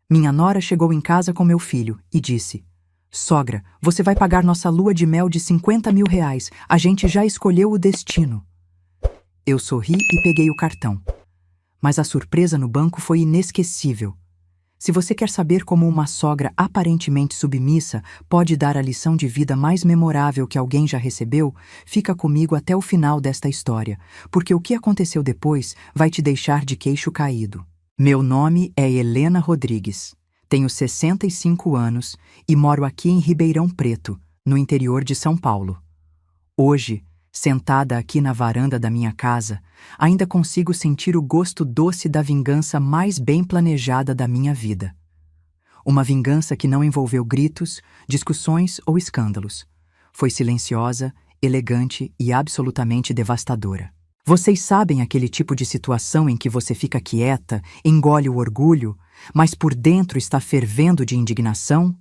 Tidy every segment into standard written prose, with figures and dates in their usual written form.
Minha nora chegou em casa com meu filho e disse: "Sogra, você vai pagar nossa lua de mel de 50 mil reais. A gente já escolheu o destino." Eu sorri e peguei o cartão. Mas a surpresa no banco foi inesquecível. Se você quer saber como uma sogra aparentemente submissa pode dar a lição de vida mais memorável que alguém já recebeu, fica comigo até o final desta história, porque o que aconteceu depois vai te deixar de queixo caído. Meu nome é Helena Rodrigues. Tenho 65 anos e moro aqui em Ribeirão Preto, no interior de São Paulo. Hoje, sentada aqui na varanda da minha casa, ainda consigo sentir o gosto doce da vingança mais bem planejada da minha vida. Uma vingança que não envolveu gritos, discussões ou escândalos. Foi silenciosa, elegante e absolutamente devastadora. Vocês sabem aquele tipo de situação em que você fica quieta, engole o orgulho, mas por dentro está fervendo de indignação?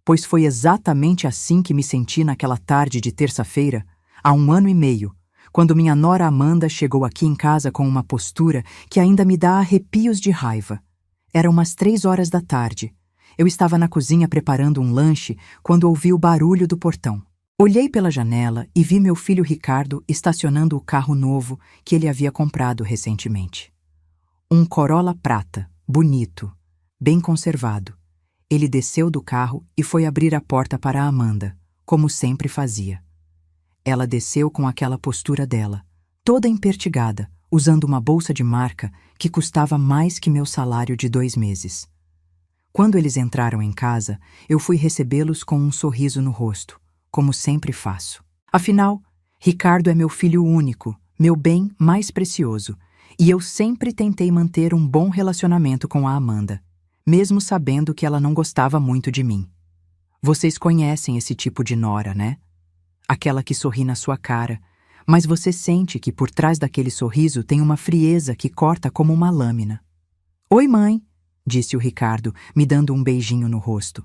Pois foi exatamente assim que me senti naquela tarde de terça-feira, há 1 ano e meio, quando minha nora Amanda chegou aqui em casa com uma postura que ainda me dá arrepios de raiva. Eram umas 3 horas da tarde. Eu estava na cozinha preparando um lanche quando ouvi o barulho do portão. Olhei pela janela e vi meu filho Ricardo estacionando o carro novo que ele havia comprado recentemente. Um Corolla prata, bonito, bem conservado. Ele desceu do carro e foi abrir a porta para a Amanda, como sempre fazia. Ela desceu com aquela postura dela, toda empertigada, usando uma bolsa de marca que custava mais que meu salário de 2 meses. Quando eles entraram em casa, eu fui recebê-los com um sorriso no rosto, como sempre faço. Afinal, Ricardo é meu filho único, meu bem mais precioso, e eu sempre tentei manter um bom relacionamento com a Amanda, mesmo sabendo que ela não gostava muito de mim. Vocês conhecem esse tipo de nora, né? Aquela que sorri na sua cara, mas você sente que por trás daquele sorriso tem uma frieza que corta como uma lâmina. "Oi, mãe", disse o Ricardo, me dando um beijinho no rosto.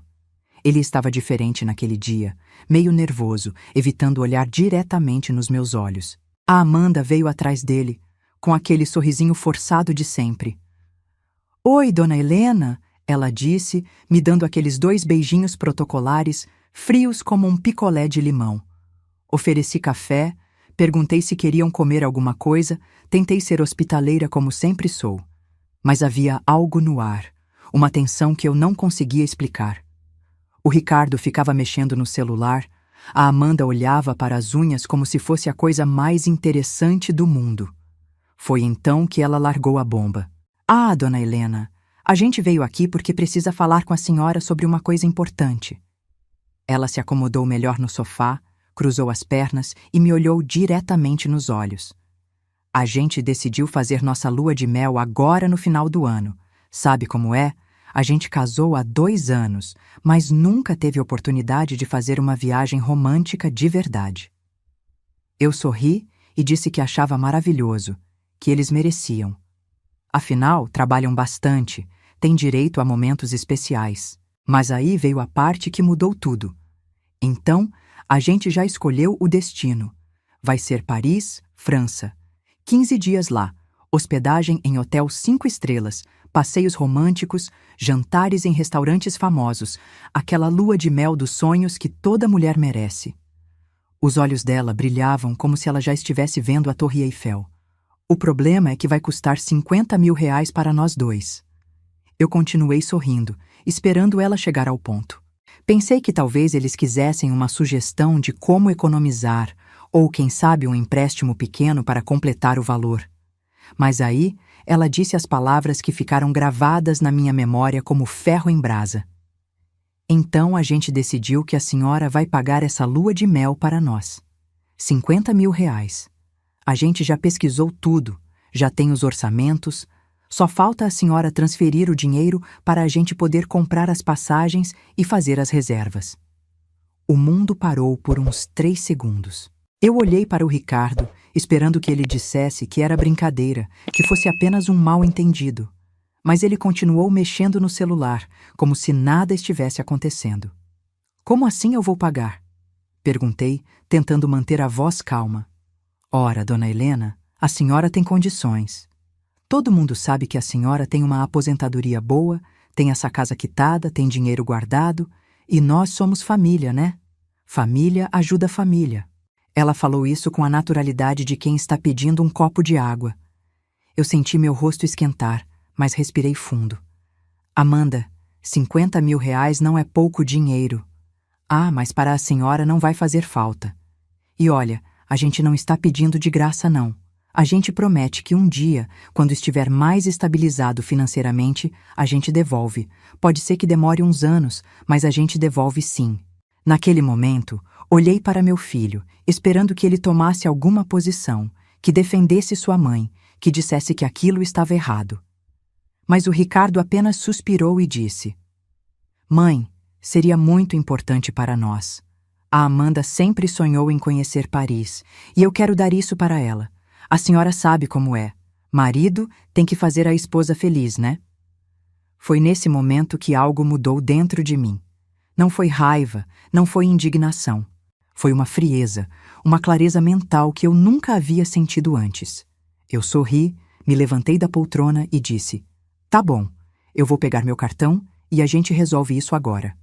Ele estava diferente naquele dia, meio nervoso, evitando olhar diretamente nos meus olhos. A Amanda veio atrás dele, com aquele sorrisinho forçado de sempre. "Oi, dona Helena", ela disse, me dando aqueles 2 beijinhos protocolares, frios como um picolé de limão. Ofereci café, perguntei se queriam comer alguma coisa, tentei ser hospitaleira como sempre sou. Mas havia algo no ar, uma tensão que eu não conseguia explicar. O Ricardo ficava mexendo no celular, a Amanda olhava para as unhas como se fosse a coisa mais interessante do mundo. Foi então que ela largou a bomba. "Ah, dona Helena, a gente veio aqui porque precisa falar com a senhora sobre uma coisa importante." Ela se acomodou melhor no sofá, cruzou as pernas e me olhou diretamente nos olhos. "A gente decidiu fazer nossa lua de mel agora no final do ano. Sabe como é? A gente casou há 2 anos, mas nunca teve oportunidade de fazer uma viagem romântica de verdade." Eu sorri e disse que achava maravilhoso, que eles mereciam. Afinal, trabalham bastante, têm direito a momentos especiais. Mas aí veio a parte que mudou tudo. Então, a gente já escolheu o destino. Vai ser Paris, França. 15 dias lá, hospedagem em hotel 5 estrelas, passeios românticos, jantares em restaurantes famosos, aquela lua de mel dos sonhos que toda mulher merece. Os olhos dela brilhavam como se ela já estivesse vendo a Torre Eiffel. "O problema é que vai custar 50 mil reais para nós 2. Eu continuei sorrindo, esperando ela chegar ao ponto. Pensei que talvez eles quisessem uma sugestão de como economizar, ou quem sabe um empréstimo pequeno para completar o valor. Mas aí, ela disse as palavras que ficaram gravadas na minha memória como ferro em brasa. "Então a gente decidiu que a senhora vai pagar essa lua de mel para nós. 50 mil reais. A gente já pesquisou tudo, já tem os orçamentos, só falta a senhora transferir o dinheiro para a gente poder comprar as passagens e fazer as reservas." O mundo parou por uns 3 segundos. Eu olhei para o Ricardo, esperando que ele dissesse que era brincadeira, que fosse apenas um mal-entendido. Mas ele continuou mexendo no celular, como se nada estivesse acontecendo. "Como assim eu vou pagar?" perguntei, tentando manter a voz calma. "Ora, dona Helena, a senhora tem condições. Todo mundo sabe que a senhora tem uma aposentadoria boa, tem essa casa quitada, tem dinheiro guardado, e nós somos família, né? Família ajuda família. Ela falou isso com a naturalidade de quem está pedindo um copo de água. Eu senti meu rosto esquentar, mas respirei fundo. Amanda, 50 mil reais não é pouco dinheiro. Ah, mas para a senhora não vai fazer falta. E olha, a gente não está pedindo de graça, não. A gente promete que um dia, quando estiver mais estabilizado financeiramente, a gente devolve. Pode ser que demore uns anos, mas a gente devolve sim. Naquele momento, olhei para meu filho, esperando que ele tomasse alguma posição, que defendesse sua mãe, que dissesse que aquilo estava errado. Mas o Ricardo apenas suspirou e disse: Mãe, seria muito importante para nós. A Amanda sempre sonhou em conhecer Paris, e eu quero dar isso para ela. A senhora sabe como é. Marido tem que fazer a esposa feliz, né? Foi nesse momento que algo mudou dentro de mim. Não foi raiva, não foi indignação. Foi uma frieza, uma clareza mental que eu nunca havia sentido antes. Eu sorri, me levantei da poltrona e disse: Tá bom, eu vou pegar meu cartão e a gente resolve isso agora.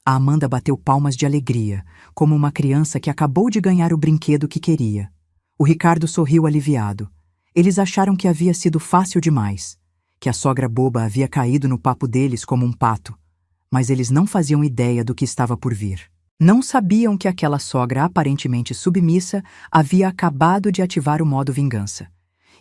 A Amanda bateu palmas de alegria, como uma criança que acabou de ganhar o brinquedo que queria. O Ricardo sorriu aliviado. Eles acharam que havia sido fácil demais, que a sogra boba havia caído no papo deles como um pato. Mas eles não faziam ideia do que estava por vir. Não sabiam que aquela sogra aparentemente submissa havia acabado de ativar o modo vingança.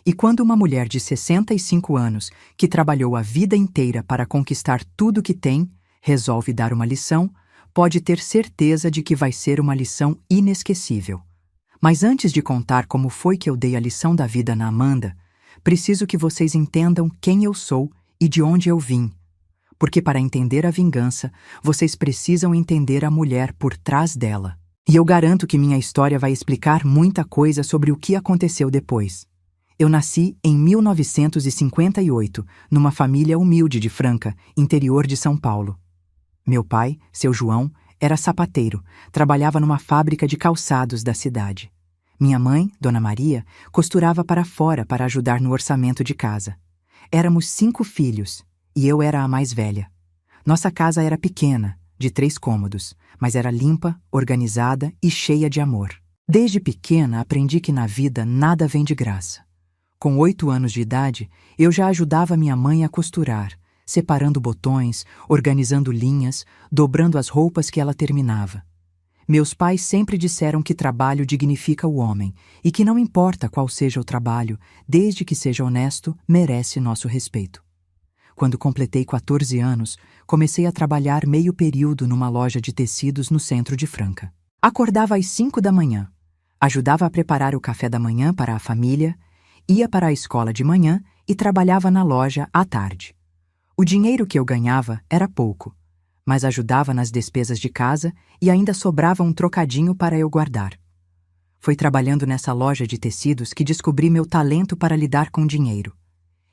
E quando uma mulher de 65 anos, que trabalhou a vida inteira para conquistar tudo que tem, resolve dar uma lição, pode ter certeza de que vai ser uma lição inesquecível. Mas antes de contar como foi que eu dei a lição da vida na Amanda, preciso que vocês entendam quem eu sou e de onde eu vim. Porque para entender a vingança, vocês precisam entender a mulher por trás dela. E eu garanto que minha história vai explicar muita coisa sobre o que aconteceu depois. Eu nasci em 1958, numa família humilde de Franca, interior de São Paulo. Meu pai, seu João, era sapateiro, trabalhava numa fábrica de calçados da cidade. Minha mãe, Dona Maria, costurava para fora para ajudar no orçamento de casa. Éramos 5 filhos, e eu era a mais velha. Nossa casa era pequena, de 3 cômodos, mas era limpa, organizada e cheia de amor. Desde pequena aprendi que na vida nada vem de graça. Com 8 anos de idade, eu já ajudava minha mãe a costurar, separando botões, organizando linhas, dobrando as roupas que ela terminava. Meus pais sempre disseram que trabalho dignifica o homem e que não importa qual seja o trabalho, desde que seja honesto, merece nosso respeito. Quando completei 14 anos, comecei a trabalhar meio período numa loja de tecidos no centro de Franca. Acordava às 5 da manhã, ajudava a preparar o café da manhã para a família, ia para a escola de manhã e trabalhava na loja à tarde. O dinheiro que eu ganhava era pouco, mas ajudava nas despesas de casa e ainda sobrava um trocadinho para eu guardar. Foi trabalhando nessa loja de tecidos que descobri meu talento para lidar com dinheiro.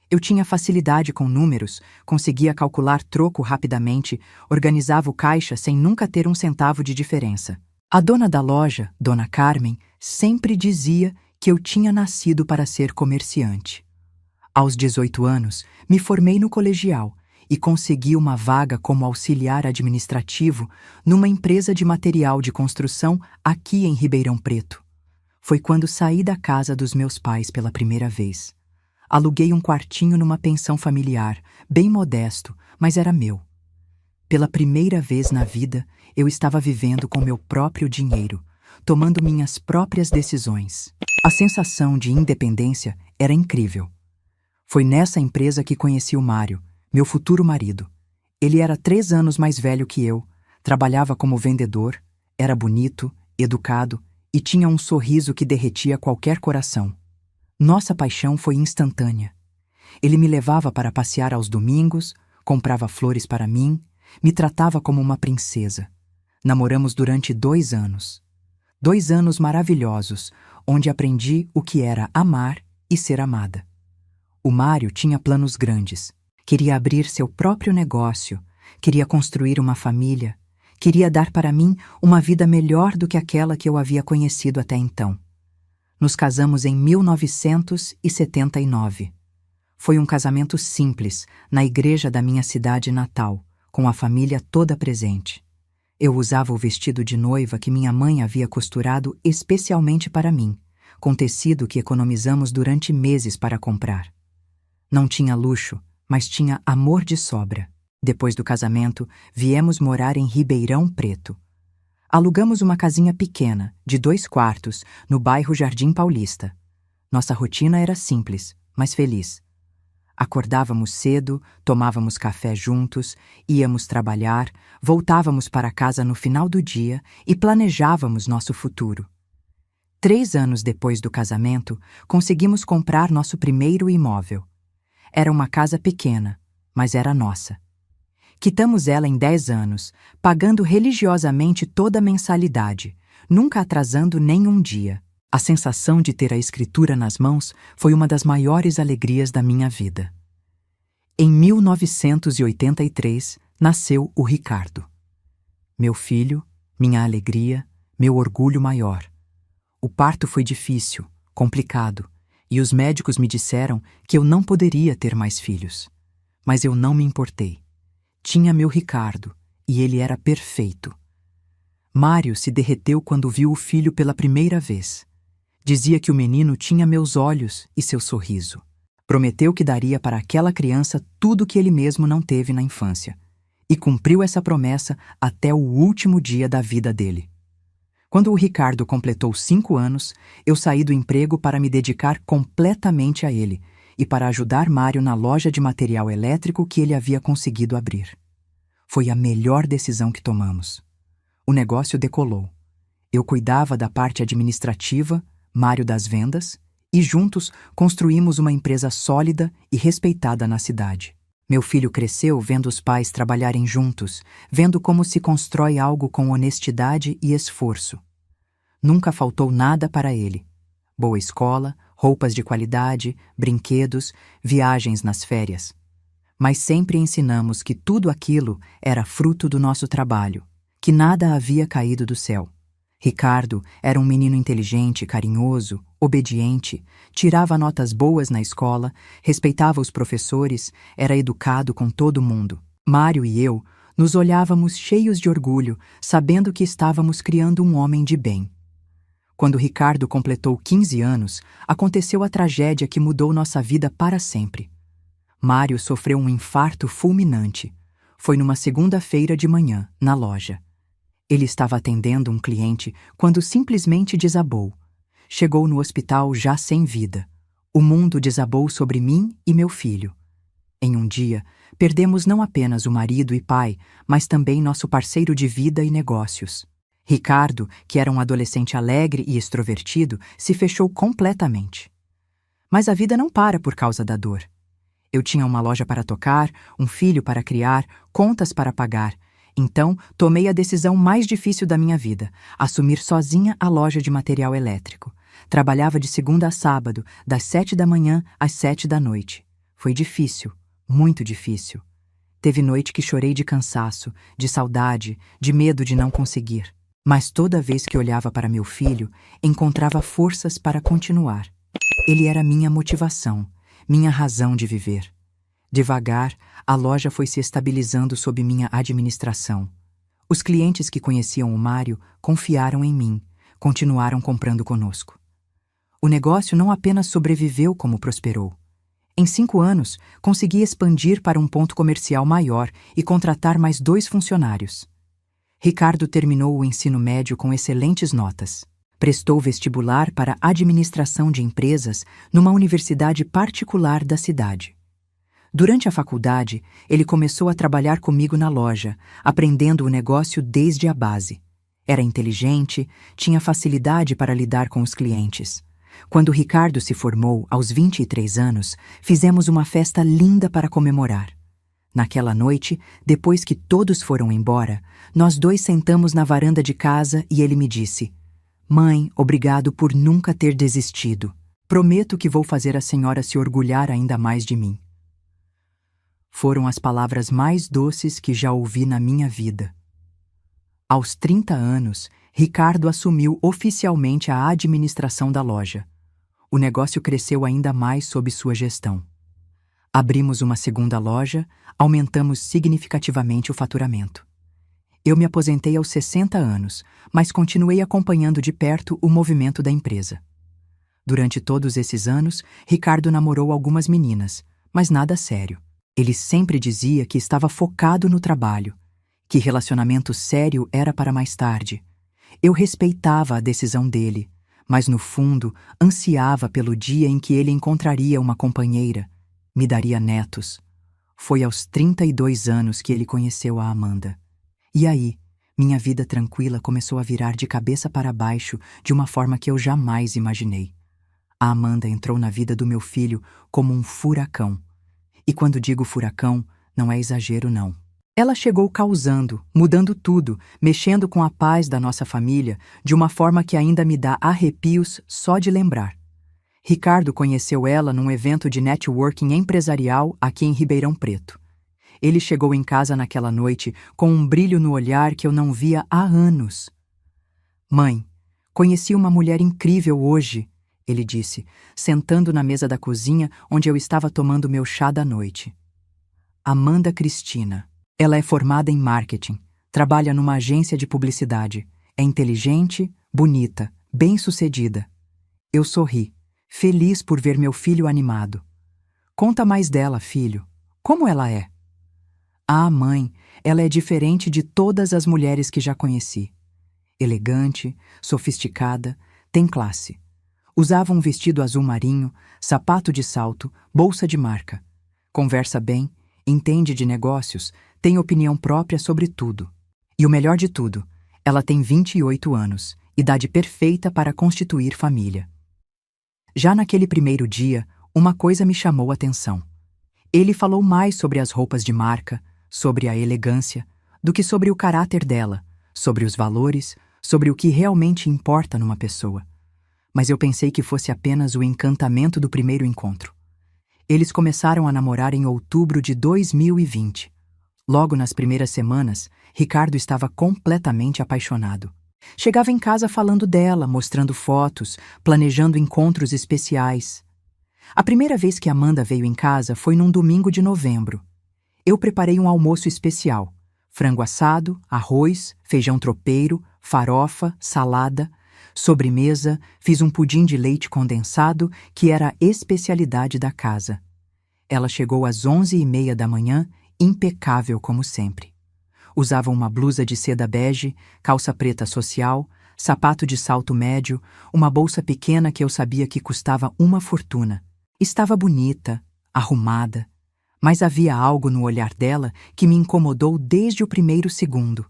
Eu tinha facilidade com números, conseguia calcular troco rapidamente, organizava o caixa sem nunca ter um centavo de diferença. A dona da loja, Dona Carmen, sempre dizia que eu tinha nascido para ser comerciante. Aos 18 anos, me formei no colegial e consegui uma vaga como auxiliar administrativo numa empresa de material de construção aqui em Ribeirão Preto. Foi quando saí da casa dos meus pais pela primeira vez. Aluguei um quartinho numa pensão familiar, bem modesto, mas era meu. Pela primeira vez na vida, eu estava vivendo com meu próprio dinheiro, tomando minhas próprias decisões. A sensação de independência era incrível. Foi nessa empresa que conheci o Mário, meu futuro marido. Ele era 3 anos mais velho que eu, trabalhava como vendedor, era bonito, educado e tinha um sorriso que derretia qualquer coração. Nossa paixão foi instantânea. Ele me levava para passear aos domingos, comprava flores para mim, me tratava como uma princesa. Namoramos durante 2 anos. 2 anos maravilhosos, onde aprendi o que era amar e ser amada. O Mário tinha planos grandes. Queria abrir seu próprio negócio, queria construir uma família, queria dar para mim uma vida melhor do que aquela que eu havia conhecido até então. Nos casamos em 1979. Foi um casamento simples, na igreja da minha cidade natal, com a família toda presente. Eu usava o vestido de noiva que minha mãe havia costurado especialmente para mim, com tecido que economizamos durante meses para comprar. Não tinha luxo, mas tinha amor de sobra. Depois do casamento, viemos morar em Ribeirão Preto. Alugamos uma casinha pequena, de 2 quartos, no bairro Jardim Paulista. Nossa rotina era simples, mas feliz. Acordávamos cedo, tomávamos café juntos, íamos trabalhar, voltávamos para casa no final do dia e planejávamos nosso futuro. 3 anos depois do casamento, conseguimos comprar nosso primeiro imóvel. Era uma casa pequena, mas era nossa. Quitamos ela em 10 anos, pagando religiosamente toda a mensalidade, nunca atrasando nem um dia. A sensação de ter a escritura nas mãos foi uma das maiores alegrias da minha vida. Em 1983, nasceu o Ricardo. Meu filho, minha alegria, meu orgulho maior. O parto foi difícil, complicado, e os médicos me disseram que eu não poderia ter mais filhos. Mas eu não me importei. Tinha meu Ricardo, e ele era perfeito. Mário se derreteu quando viu o filho pela primeira vez. Dizia que o menino tinha meus olhos e seu sorriso. Prometeu que daria para aquela criança tudo que ele mesmo não teve na infância. E cumpriu essa promessa até o último dia da vida dele. Quando o Ricardo completou 5 anos, eu saí do emprego para me dedicar completamente a ele e para ajudar Mário na loja de material elétrico que ele havia conseguido abrir. Foi a melhor decisão que tomamos. O negócio decolou. Eu cuidava da parte administrativa, Mário das vendas, e juntos construímos uma empresa sólida e respeitada na cidade. Meu filho cresceu vendo os pais trabalharem juntos, vendo como se constrói algo com honestidade e esforço. Nunca faltou nada para ele. Boa escola, roupas de qualidade, brinquedos, viagens nas férias. Mas sempre ensinamos que tudo aquilo era fruto do nosso trabalho, que nada havia caído do céu. Ricardo era um menino inteligente, carinhoso, obediente, tirava notas boas na escola, respeitava os professores, era educado com todo mundo. Mário e eu nos olhávamos cheios de orgulho, sabendo que estávamos criando um homem de bem. Quando Ricardo completou 15 anos, aconteceu a tragédia que mudou nossa vida para sempre. Mário sofreu um infarto fulminante. Foi numa segunda-feira de manhã, na loja. Ele estava atendendo um cliente quando simplesmente desabou. Chegou no hospital já sem vida. O mundo desabou sobre mim e meu filho. Em um dia, perdemos não apenas o marido e pai, mas também nosso parceiro de vida e negócios. Ricardo, que era um adolescente alegre e extrovertido, se fechou completamente. Mas a vida não para por causa da dor. Eu tinha uma loja para tocar, um filho para criar, contas para pagar. Então, tomei a decisão mais difícil da minha vida, assumir sozinha a loja de material elétrico. Trabalhava de segunda a sábado, das 7 da manhã às 7 da noite. Foi difícil, muito difícil. Teve noite que chorei de cansaço, de saudade, de medo de não conseguir. Mas toda vez que olhava para meu filho, encontrava forças para continuar. Ele era minha motivação, minha razão de viver. Devagar, a loja foi se estabilizando sob minha administração. Os clientes que conheciam o Mário confiaram em mim, continuaram comprando conosco. O negócio não apenas sobreviveu como prosperou. Em 5 anos, consegui expandir para um ponto comercial maior e contratar mais 2 funcionários. Ricardo terminou o ensino médio com excelentes notas. Prestou vestibular para administração de empresas numa universidade particular da cidade. Durante a faculdade, ele começou a trabalhar comigo na loja, aprendendo o negócio desde a base. Era inteligente, tinha facilidade para lidar com os clientes. Quando Ricardo se formou, aos 23 anos, fizemos uma festa linda para comemorar. Naquela noite, depois que todos foram embora, nós 2 sentamos na varanda de casa e ele me disse: "Mãe, obrigado por nunca ter desistido. Prometo que vou fazer a senhora se orgulhar ainda mais de mim." Foram as palavras mais doces que já ouvi na minha vida. Aos 30 anos, Ricardo assumiu oficialmente a administração da loja. O negócio cresceu ainda mais sob sua gestão. Abrimos uma segunda loja, aumentamos significativamente o faturamento. Eu me aposentei aos 60 anos, mas continuei acompanhando de perto o movimento da empresa. Durante todos esses anos, Ricardo namorou algumas meninas, mas nada sério. Ele sempre dizia que estava focado no trabalho, que relacionamento sério era para mais tarde. Eu respeitava a decisão dele, mas no fundo ansiava pelo dia em que ele encontraria uma companheira, me daria netos. Foi aos 32 anos que ele conheceu a Amanda. E aí, minha vida tranquila começou a virar de cabeça para baixo de uma forma que eu jamais imaginei. A Amanda entrou na vida do meu filho como um furacão. E quando digo furacão, não é exagero, não. Ela chegou causando, mudando tudo, mexendo com a paz da nossa família, de uma forma que ainda me dá arrepios só de lembrar. Ricardo conheceu ela num evento de networking empresarial aqui em Ribeirão Preto. Ele chegou em casa naquela noite com um brilho no olhar que eu não via há anos. "Mãe, conheci uma mulher incrível hoje", ele disse, sentando na mesa da cozinha onde eu estava tomando meu chá da noite. Amanda Cristina. Ela é formada em marketing, trabalha numa agência de publicidade, é inteligente, bonita, bem-sucedida. Eu sorri, feliz por ver meu filho animado. "Conta mais dela, filho. Como ela é?" "Ah, mãe, ela é diferente de todas as mulheres que já conheci. Elegante, sofisticada, tem classe. Usava um vestido azul marinho, sapato de salto, bolsa de marca. Conversa bem, entende de negócios, tem opinião própria sobre tudo. E o melhor de tudo, ela tem 28 anos, idade perfeita para constituir família." Já naquele primeiro dia, uma coisa me chamou a atenção. Ele falou mais sobre as roupas de marca, sobre a elegância, do que sobre o caráter dela, sobre os valores, sobre o que realmente importa numa pessoa. Mas eu pensei que fosse apenas o encantamento do primeiro encontro. Eles começaram a namorar em outubro de 2020. Logo nas primeiras semanas, Ricardo estava completamente apaixonado. Chegava em casa falando dela, mostrando fotos, planejando encontros especiais. A primeira vez que Amanda veio em casa foi num domingo de novembro. Eu preparei um almoço especial: frango assado, arroz, feijão tropeiro, farofa, salada. Sobremesa, fiz um pudim de leite condensado, que era a especialidade da casa. Ela chegou às 11h30 da manhã, impecável como sempre. Usava uma blusa de seda bege, calça preta social, sapato de salto médio, uma bolsa pequena que eu sabia que custava uma fortuna. Estava bonita, arrumada, mas havia algo no olhar dela que me incomodou desde o primeiro segundo.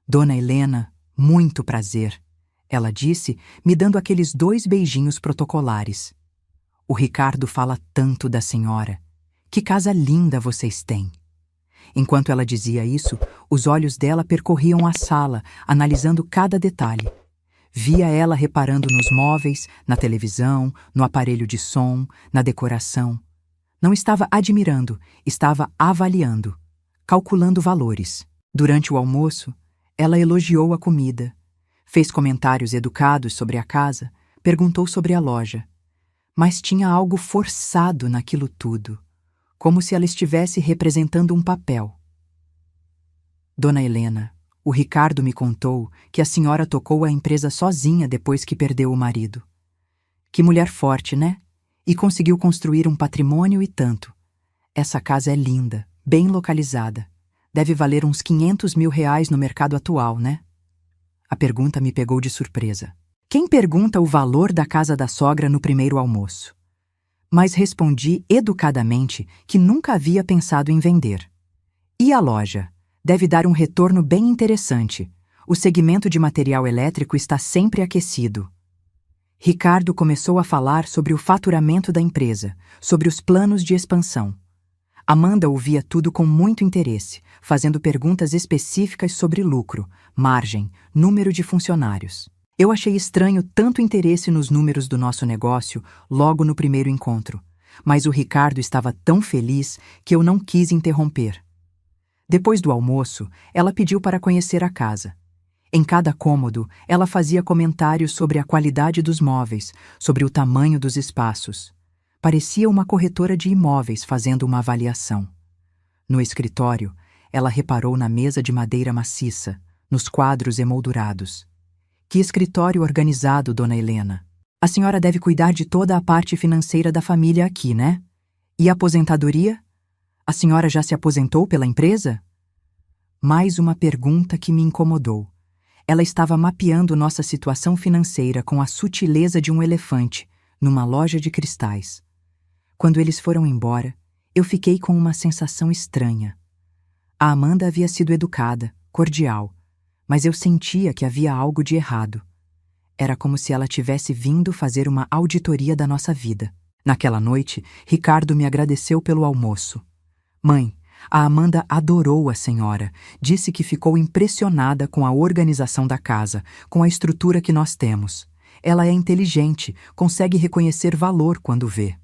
"Dona Helena, muito prazer", ela disse, me dando aqueles 2 beijinhos protocolares. "O Ricardo fala tanto da senhora. Que casa linda vocês têm." Enquanto ela dizia isso, os olhos dela percorriam a sala, analisando cada detalhe. Via ela reparando nos móveis, na televisão, no aparelho de som, na decoração. Não estava admirando, estava avaliando, calculando valores. Durante o almoço, ela elogiou a comida, fez comentários educados sobre a casa, perguntou sobre a loja. Mas tinha algo forçado naquilo tudo, como se ela estivesse representando um papel. "Dona Helena, o Ricardo me contou que a senhora tocou a empresa sozinha depois que perdeu o marido. Que mulher forte, né? E conseguiu construir um patrimônio e tanto. Essa casa é linda, bem localizada. Deve valer uns 500 mil reais no mercado atual, né?" A pergunta me pegou de surpresa. Quem pergunta o valor da casa da sogra no primeiro almoço? Mas respondi educadamente que nunca havia pensado em vender. "E a loja? Deve dar um retorno bem interessante. O segmento de material elétrico está sempre aquecido." Ricardo começou a falar sobre o faturamento da empresa, sobre os planos de expansão. Amanda ouvia tudo com muito interesse, fazendo perguntas específicas sobre lucro, margem, número de funcionários. Eu achei estranho tanto interesse nos números do nosso negócio logo no primeiro encontro, mas o Ricardo estava tão feliz que eu não quis interromper. Depois do almoço, ela pediu para conhecer a casa. Em cada cômodo, ela fazia comentários sobre a qualidade dos móveis, sobre o tamanho dos espaços. Parecia uma corretora de imóveis fazendo uma avaliação. No escritório, ela reparou na mesa de madeira maciça, nos quadros emoldurados. Que escritório organizado, dona Helena. A senhora deve cuidar de toda a parte financeira da família aqui, né? E a aposentadoria? A senhora já se aposentou pela empresa? Mais uma pergunta que me incomodou. Ela estava mapeando nossa situação financeira com a sutileza de um elefante, numa loja de cristais. Quando eles foram embora, eu fiquei com uma sensação estranha. A Amanda havia sido educada, cordial, mas eu sentia que havia algo de errado. Era como se ela tivesse vindo fazer uma auditoria da nossa vida. Naquela noite, Ricardo me agradeceu pelo almoço. Mãe, a Amanda adorou a senhora. Disse que ficou impressionada com a organização da casa, com a estrutura que nós temos. Ela é inteligente, consegue reconhecer valor quando vê.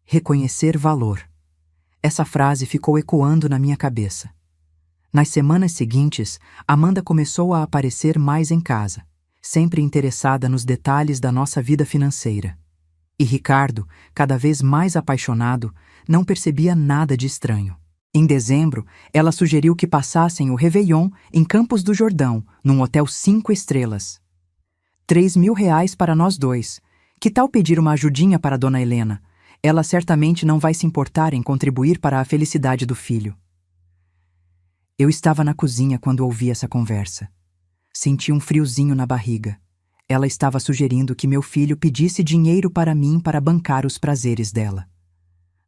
Reconhecer valor. Essa frase ficou ecoando na minha cabeça. Nas semanas seguintes, Amanda começou a aparecer mais em casa, sempre interessada nos detalhes da nossa vida financeira. E Ricardo, cada vez mais apaixonado, não percebia nada de estranho. Em dezembro, ela sugeriu que passassem o Réveillon em Campos do Jordão, num hotel 5 estrelas. R$ 3.000 para nós dois. Que tal pedir uma ajudinha para Dona Helena? Ela certamente não vai se importar em contribuir para a felicidade do filho. Eu estava na cozinha quando ouvi essa conversa. Senti um friozinho na barriga. Ela estava sugerindo que meu filho pedisse dinheiro para mim para bancar os prazeres dela.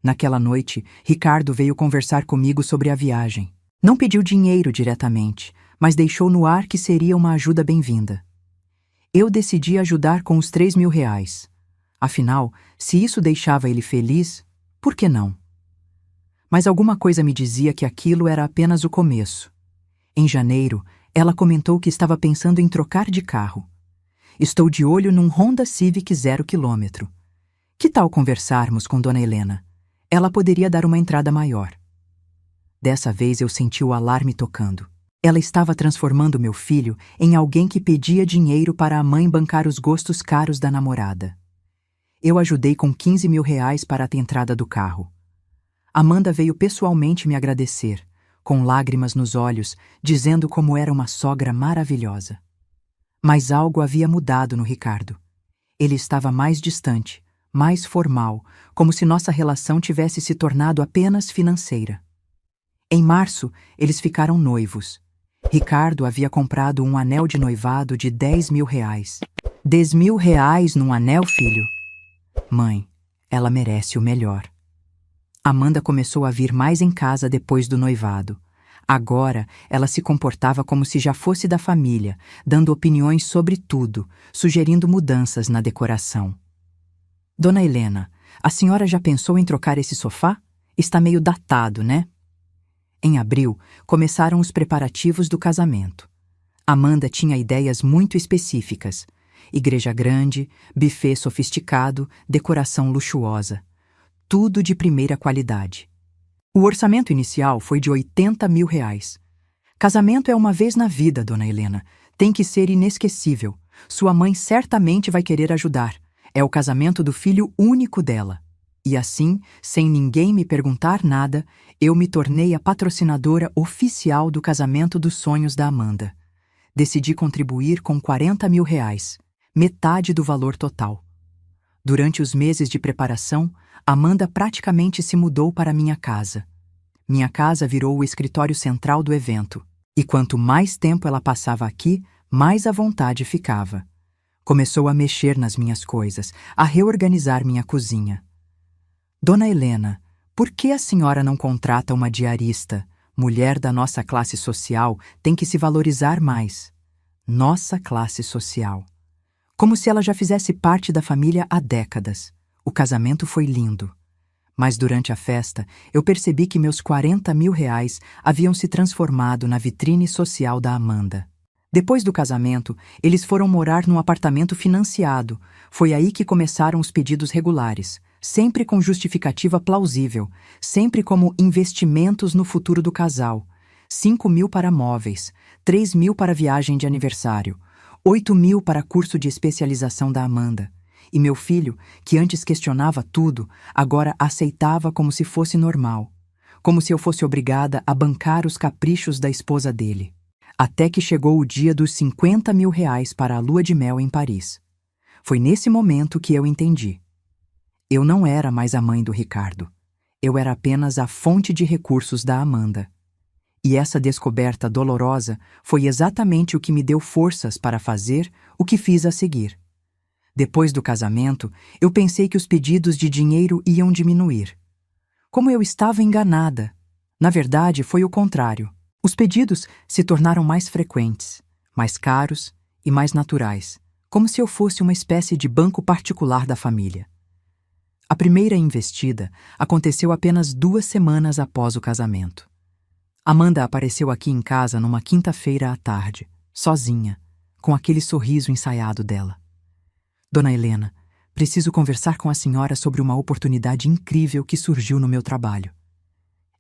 Naquela noite, Ricardo veio conversar comigo sobre a viagem. Não pediu dinheiro diretamente, mas deixou no ar que seria uma ajuda bem-vinda. Eu decidi ajudar com os R$ 3.000. Afinal, se isso deixava ele feliz, por que não? Mas alguma coisa me dizia que aquilo era apenas o começo. Em janeiro, ela comentou que estava pensando em trocar de carro. Estou de olho num Honda Civic 0 km. Que tal conversarmos com Dona Helena? Ela poderia dar uma entrada maior. Dessa vez eu senti o alarme tocando. Ela estava transformando meu filho em alguém que pedia dinheiro para a mãe bancar os gostos caros da namorada. Eu ajudei com R$ 15.000 para a entrada do carro. Amanda veio pessoalmente me agradecer, com lágrimas nos olhos, dizendo como era uma sogra maravilhosa. Mas algo havia mudado no Ricardo. Ele estava mais distante, mais formal, como se nossa relação tivesse se tornado apenas financeira. Em março, eles ficaram noivos. Ricardo havia comprado um anel de noivado de R$ 10.000. R$ 10.000 num anel, filho? Mãe, ela merece o melhor. Amanda começou a vir mais em casa depois do noivado. Agora, ela se comportava como se já fosse da família, dando opiniões sobre tudo, sugerindo mudanças na decoração. Dona Helena, a senhora já pensou em trocar esse sofá? Está meio datado, né? Em abril, começaram os preparativos do casamento. Amanda tinha ideias muito específicas. Igreja grande, buffet sofisticado, decoração luxuosa. Tudo de primeira qualidade. O orçamento inicial foi de R$ 80.000. Casamento é uma vez na vida, Dona Helena. Tem que ser inesquecível. Sua mãe certamente vai querer ajudar. É o casamento do filho único dela. E assim, sem ninguém me perguntar nada, eu me tornei a patrocinadora oficial do casamento dos sonhos da Amanda. Decidi contribuir com R$ 40.000, metade do valor total. Durante os meses de preparação, Amanda praticamente se mudou para minha casa. Minha casa virou o escritório central do evento. E quanto mais tempo ela passava aqui, mais à vontade ficava. Começou a mexer nas minhas coisas, a reorganizar minha cozinha. Dona Helena, por que a senhora não contrata uma diarista? Mulher da nossa classe social tem que se valorizar mais. Nossa classe social. Como se ela já fizesse parte da família há décadas. O casamento foi lindo. Mas durante a festa, eu percebi que meus R$ 40.000 haviam se transformado na vitrine social da Amanda. Depois do casamento, eles foram morar num apartamento financiado. Foi aí que começaram os pedidos regulares, sempre com justificativa plausível, sempre como investimentos no futuro do casal. 5.000 para móveis, 3.000 para viagem de aniversário, 8.000 para curso de especialização da Amanda. E meu filho, que antes questionava tudo, agora aceitava como se fosse normal, como se eu fosse obrigada a bancar os caprichos da esposa dele. Até que chegou o dia dos 50 mil reais para a lua de mel em Paris. Foi nesse momento que eu entendi. Eu não era mais a mãe do Ricardo. Eu era apenas a fonte de recursos da Amanda. E essa descoberta dolorosa foi exatamente o que me deu forças para fazer o que fiz a seguir. Depois do casamento, eu pensei que os pedidos de dinheiro iam diminuir. Como eu estava enganada. Na verdade, foi o contrário. Os pedidos se tornaram mais frequentes, mais caros e mais naturais, como se eu fosse uma espécie de banco particular da família. A primeira investida aconteceu apenas 2 semanas após o casamento. Amanda apareceu aqui em casa numa quinta-feira à tarde, sozinha, com aquele sorriso ensaiado dela. Dona Helena, preciso conversar com a senhora sobre uma oportunidade incrível que surgiu no meu trabalho.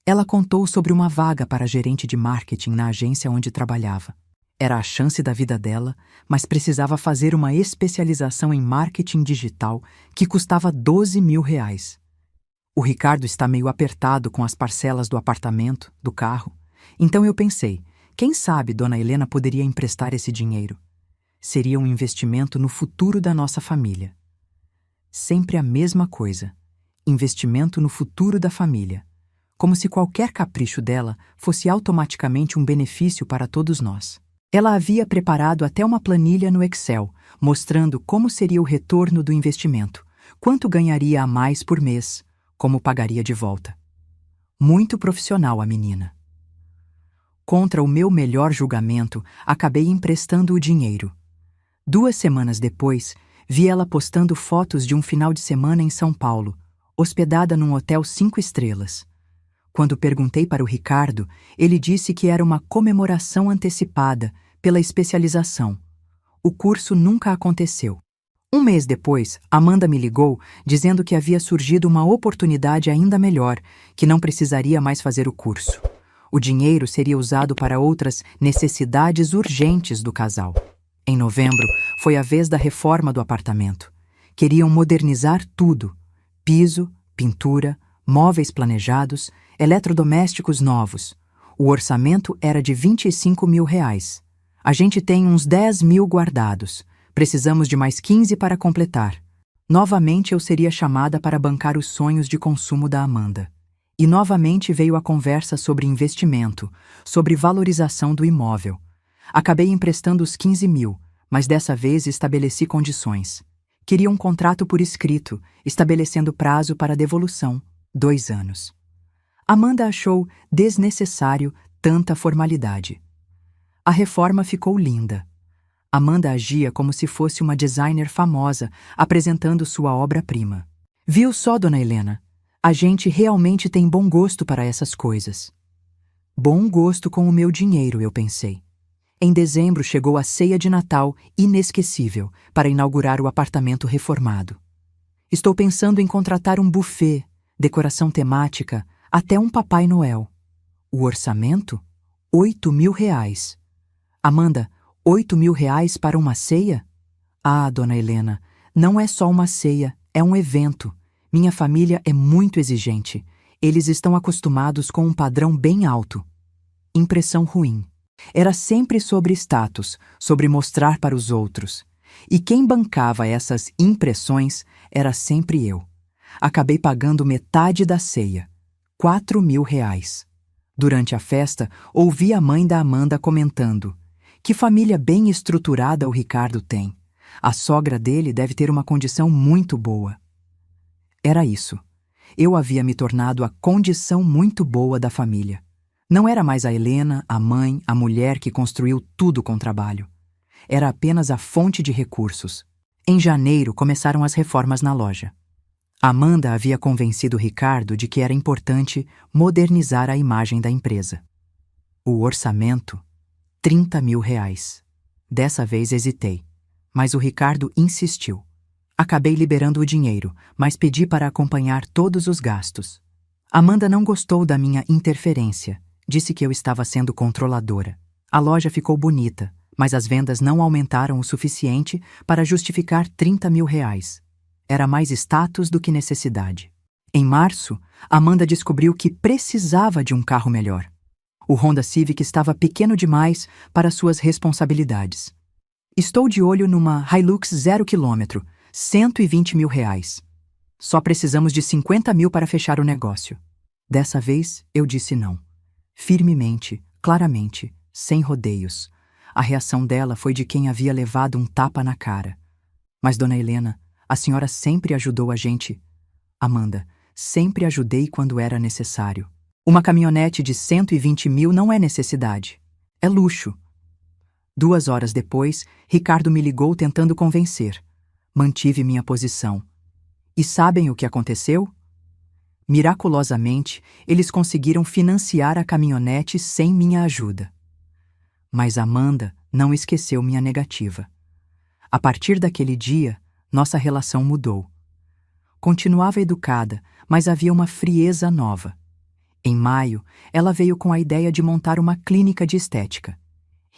Ela contou sobre uma vaga para gerente de marketing na agência onde trabalhava. Era a chance da vida dela, mas precisava fazer uma especialização em marketing digital que custava 12 mil reais. O Ricardo está meio apertado com as parcelas do apartamento, do carro. Então eu pensei, quem sabe Dona Helena poderia emprestar esse dinheiro? Seria um investimento no futuro da nossa família. Sempre a mesma coisa. Investimento no futuro da família. Como se qualquer capricho dela fosse automaticamente um benefício para todos nós. Ela havia preparado até uma planilha no Excel, mostrando como seria o retorno do investimento, quanto ganharia a mais por mês, como pagaria de volta. Muito profissional a menina. Contra o meu melhor julgamento, acabei emprestando o dinheiro. 2 semanas depois, vi ela postando fotos de um final de semana em São Paulo, hospedada num hotel 5 estrelas. Quando perguntei para o Ricardo, ele disse que era uma comemoração antecipada pela especialização. O curso nunca aconteceu. 1 mês depois, Amanda me ligou dizendo que havia surgido uma oportunidade ainda melhor, que não precisaria mais fazer o curso. O dinheiro seria usado para outras necessidades urgentes do casal. Em novembro, foi a vez da reforma do apartamento. Queriam modernizar tudo: piso, pintura, móveis planejados, eletrodomésticos novos. O orçamento era de 25 mil reais. A gente tem uns 10 mil guardados. Precisamos de mais 15 para completar. Novamente eu seria chamada para bancar os sonhos de consumo da Amanda. E novamente veio a conversa sobre investimento, sobre valorização do imóvel. Acabei emprestando os 15 mil, mas dessa vez estabeleci condições. Queria um contrato por escrito, estabelecendo prazo para devolução, 2 anos. Amanda achou desnecessário tanta formalidade. A reforma ficou linda. Amanda agia como se fosse uma designer famosa apresentando sua obra-prima. Viu só, Dona Helena? A gente realmente tem bom gosto para essas coisas. Bom gosto com o meu dinheiro, eu pensei. Em dezembro chegou a ceia de Natal inesquecível para inaugurar o apartamento reformado. Estou pensando em contratar um buffet, decoração temática, até um Papai Noel. O orçamento? 8 mil reais. Amanda, 8 mil reais para uma ceia? Ah, Dona Helena, não é só uma ceia, é um evento. Minha família é muito exigente. Eles estão acostumados com um padrão bem alto. Impressão ruim. Era sempre sobre status, sobre mostrar para os outros. E quem bancava essas impressões era sempre eu. Acabei pagando metade da ceia, 4 mil reais. Durante a festa, ouvi a mãe da Amanda comentando: que família bem estruturada o Ricardo tem. A sogra dele deve ter uma condição muito boa. Era isso. Eu havia me tornado a condição muito boa da família. Não era mais a Helena, a mãe, a mulher que construiu tudo com trabalho. Era apenas a fonte de recursos. Em janeiro começaram as reformas na loja. Amanda havia convencido Ricardo de que era importante modernizar a imagem da empresa. O orçamento? 30 mil reais. Dessa vez hesitei, mas o Ricardo insistiu. Acabei liberando o dinheiro, mas pedi para acompanhar todos os gastos. Amanda não gostou da minha interferência. Disse que eu estava sendo controladora. A loja ficou bonita, mas as vendas não aumentaram o suficiente para justificar 30 mil reais. Era mais status do que necessidade. Em março, Amanda descobriu que precisava de um carro melhor. O Honda Civic estava pequeno demais para suas responsabilidades. Estou de olho numa Hilux 0 km, 120 mil reais. Só precisamos de 50 mil para fechar o negócio. Dessa vez, eu disse não. Firmemente, claramente, sem rodeios. A reação dela foi de quem havia levado um tapa na cara. Mas, dona Helena, a senhora sempre ajudou a gente. Amanda, sempre ajudei quando era necessário. Uma caminhonete de 120 mil não é necessidade. É luxo. 2 horas depois, Ricardo me ligou tentando convencer. Mantive minha posição. E sabem o que aconteceu? Miraculosamente, eles conseguiram financiar a caminhonete sem minha ajuda. Mas Amanda não esqueceu minha negativa. A partir daquele dia, nossa relação mudou. Continuava educada, mas havia uma frieza nova. Em maio, ela veio com a ideia de montar uma clínica de estética.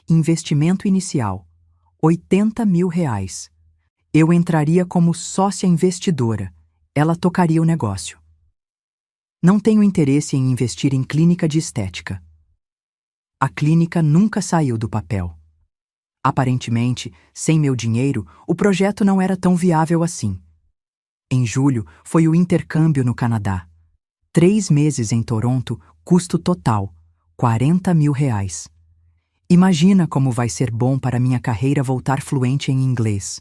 Investimento inicial, 80 mil reais. Eu entraria como sócia investidora. Ela tocaria o negócio. Não tenho interesse em investir em clínica de estética. A clínica nunca saiu do papel. Aparentemente, sem meu dinheiro, o projeto não era tão viável assim. Em julho, foi o intercâmbio no Canadá. 3 meses em Toronto, custo total, 40 mil reais. Imagina como vai ser bom para minha carreira voltar fluente em inglês.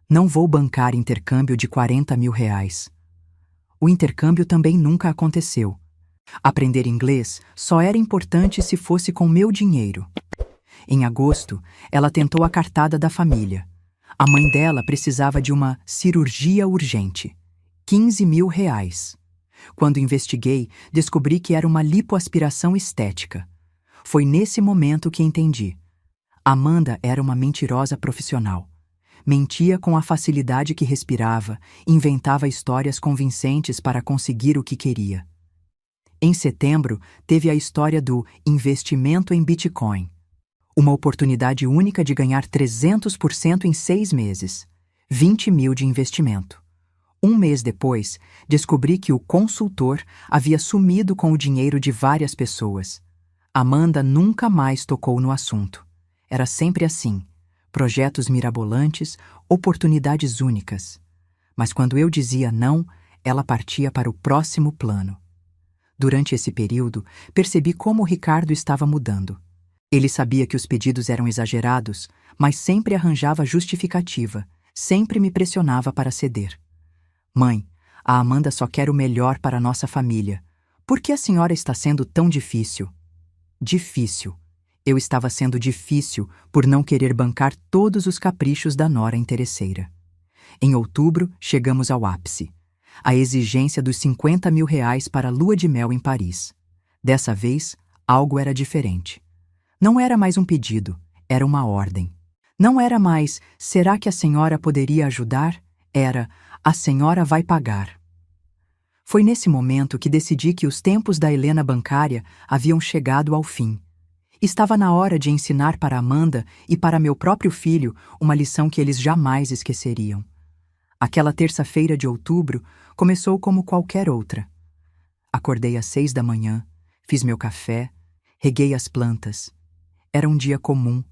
Não vou bancar intercâmbio de 40 mil reais. O intercâmbio também nunca aconteceu. Aprender inglês só era importante se fosse com meu dinheiro. Em agosto, ela tentou a cartada da família. A mãe dela precisava de uma cirurgia urgente. 15 mil reais. Quando investiguei, descobri que era uma lipoaspiração estética. Foi nesse momento que entendi. Amanda era uma mentirosa profissional. Mentia com a facilidade que respirava, inventava histórias convincentes para conseguir o que queria. Em setembro, teve a história do investimento em Bitcoin. Uma oportunidade única de ganhar 300% em 6 meses. 20 mil de investimento. 1 mês depois, descobri que o consultor havia sumido com o dinheiro de várias pessoas. Amanda nunca mais tocou no assunto. Era sempre assim. Projetos mirabolantes, oportunidades únicas. Mas quando eu dizia não, ela partia para o próximo plano. Durante esse período, percebi como o Ricardo estava mudando. Ele sabia que os pedidos eram exagerados, mas sempre arranjava justificativa, sempre me pressionava para ceder. Mãe, a Amanda só quer o melhor para a nossa família. Por que a senhora está sendo tão difícil? Difícil. Eu estava sendo difícil por não querer bancar todos os caprichos da nora interesseira. Em outubro, chegamos ao ápice. A exigência dos 50 mil reais para a lua de mel em Paris. Dessa vez, algo era diferente. Não era mais um pedido, era uma ordem. Não era mais, será que a senhora poderia ajudar? Era, a senhora vai pagar. Foi nesse momento que decidi que os tempos da Helena bancária haviam chegado ao fim. Estava na hora de ensinar para Amanda e para meu próprio filho uma lição que eles jamais esqueceriam. Aquela terça-feira de outubro começou como qualquer outra. Acordei às 6 da manhã, fiz meu café, reguei as plantas. Era um dia comum,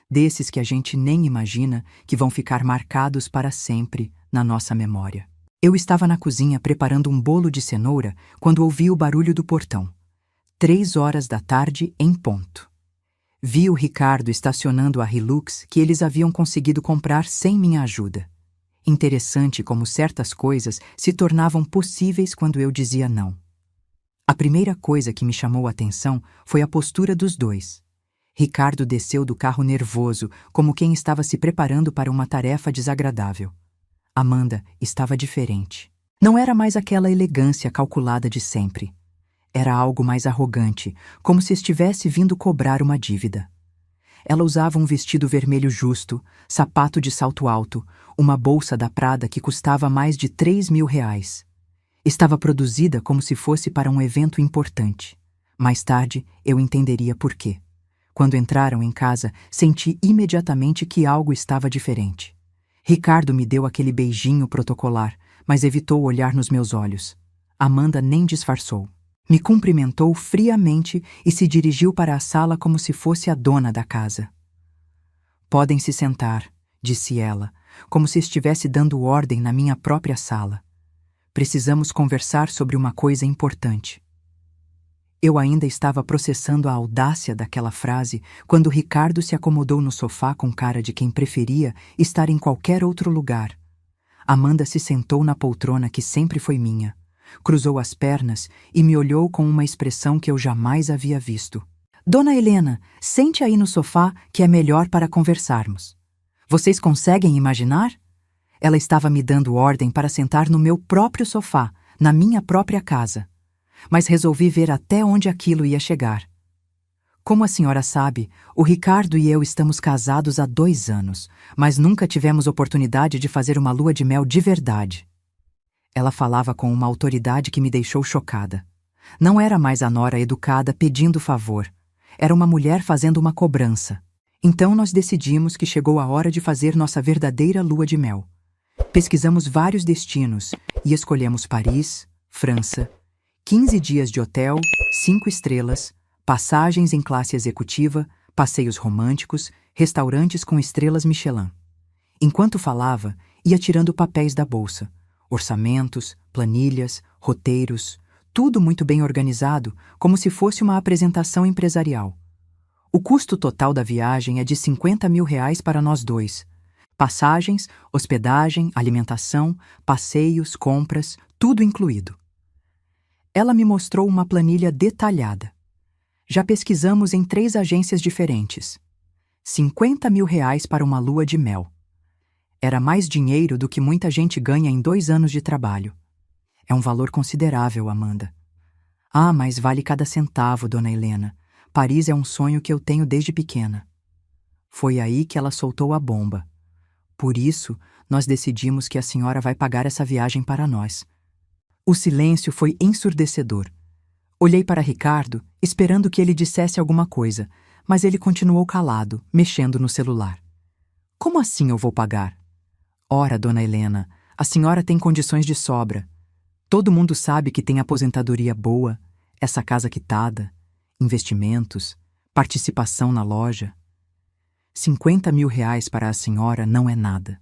desses que a gente nem imagina que vão ficar marcados para sempre na nossa memória. Eu estava na cozinha preparando um bolo de cenoura quando ouvi o barulho do portão. 3 horas da tarde em ponto. Vi o Ricardo estacionando a Hilux que eles haviam conseguido comprar sem minha ajuda. Interessante como certas coisas se tornavam possíveis quando eu dizia não. A primeira coisa que me chamou a atenção foi a postura dos dois. Ricardo desceu do carro nervoso, como quem estava se preparando para uma tarefa desagradável. Amanda estava diferente. Não era mais aquela elegância calculada de sempre. Era algo mais arrogante, como se estivesse vindo cobrar uma dívida. Ela usava um vestido vermelho justo, sapato de salto alto, uma bolsa da Prada que custava mais de 3 mil reais. Estava produzida como se fosse para um evento importante. Mais tarde, eu entenderia por quê. Quando entraram em casa, senti imediatamente que algo estava diferente. Ricardo me deu aquele beijinho protocolar, mas evitou olhar nos meus olhos. Amanda nem disfarçou. Me cumprimentou friamente e se dirigiu para a sala como se fosse a dona da casa. Podem se sentar, disse ela, como se estivesse dando ordem na minha própria sala. Precisamos conversar sobre uma coisa importante. Eu ainda estava processando a audácia daquela frase quando Ricardo se acomodou no sofá com cara de quem preferia estar em qualquer outro lugar. Amanda se sentou na poltrona que sempre foi minha, cruzou as pernas e me olhou com uma expressão que eu jamais havia visto. Dona Helena, sente aí no sofá que é melhor para conversarmos. Vocês conseguem imaginar? Ela estava me dando ordem para sentar no meu próprio sofá, na minha própria casa. Mas resolvi ver até onde aquilo ia chegar. Como a senhora sabe, o Ricardo e eu estamos casados há 2 anos, mas nunca tivemos oportunidade de fazer uma lua de mel de verdade. Ela falava com uma autoridade que me deixou chocada. Não era mais a nora educada pedindo favor. Era uma mulher fazendo uma cobrança. Então nós decidimos que chegou a hora de fazer nossa verdadeira lua de mel. Pesquisamos vários destinos e escolhemos Paris, França, 15 dias de hotel, 5 estrelas, passagens em classe executiva, passeios românticos, restaurantes com estrelas Michelin. Enquanto falava, ia tirando papéis da bolsa, orçamentos, planilhas, roteiros, tudo muito bem organizado, como se fosse uma apresentação empresarial. O custo total da viagem é de R$50 mil para nós dois. Passagens, hospedagem, alimentação, passeios, compras, tudo incluído. Ela me mostrou uma planilha detalhada. Já pesquisamos em 3 agências diferentes. R$50 mil para uma lua de mel. Era mais dinheiro do que muita gente ganha em 2 anos de trabalho. É um valor considerável, Amanda. Ah, mas vale cada centavo, dona Helena. Paris é um sonho que eu tenho desde pequena. Foi aí que ela soltou a bomba. Por isso, nós decidimos que a senhora vai pagar essa viagem para nós. O silêncio foi ensurdecedor. Olhei para Ricardo, esperando que ele dissesse alguma coisa, mas ele continuou calado, mexendo no celular. Como assim eu vou pagar? Ora, dona Helena, a senhora tem condições de sobra. Todo mundo sabe que tem aposentadoria boa, essa casa quitada, investimentos, participação na loja. R$50 mil para a senhora não é nada.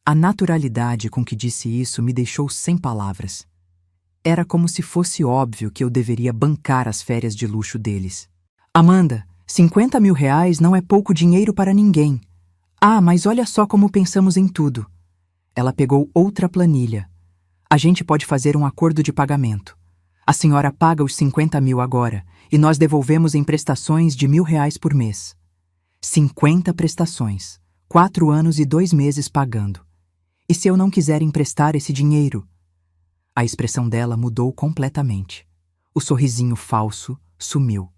A naturalidade com que disse isso me deixou sem palavras. Era como se fosse óbvio que eu deveria bancar as férias de luxo deles. Amanda, R$50 mil não é pouco dinheiro para ninguém. Ah, mas olha só como pensamos em tudo. Ela pegou outra planilha. A gente pode fazer um acordo de pagamento. A senhora paga os R$50 mil agora e nós devolvemos em prestações de R$1.000 por mês. 50 prestações, 4 anos e 2 meses pagando. E se eu não quiser emprestar esse dinheiro? A expressão dela mudou completamente. O sorrisinho falso sumiu.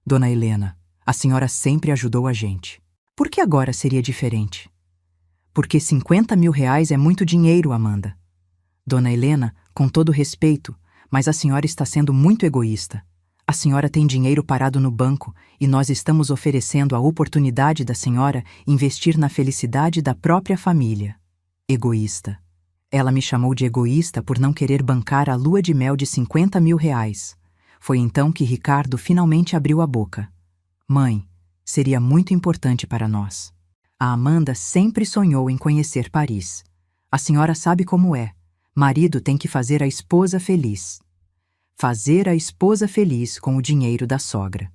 Dona Helena, a senhora sempre ajudou a gente. Por que agora seria diferente? Porque R$50 mil é muito dinheiro, Amanda. Dona Helena, com todo respeito, mas a senhora está sendo muito egoísta. A senhora tem dinheiro parado no banco e nós estamos oferecendo a oportunidade da senhora investir na felicidade da própria família. Egoísta. Ela me chamou de egoísta por não querer bancar a lua de mel de R$50 mil. Foi então que Ricardo finalmente abriu a boca. Mãe, seria muito importante para nós. A Amanda sempre sonhou em conhecer Paris. A senhora sabe como é. Marido tem que fazer a esposa feliz. Fazer a esposa feliz com o dinheiro da sogra.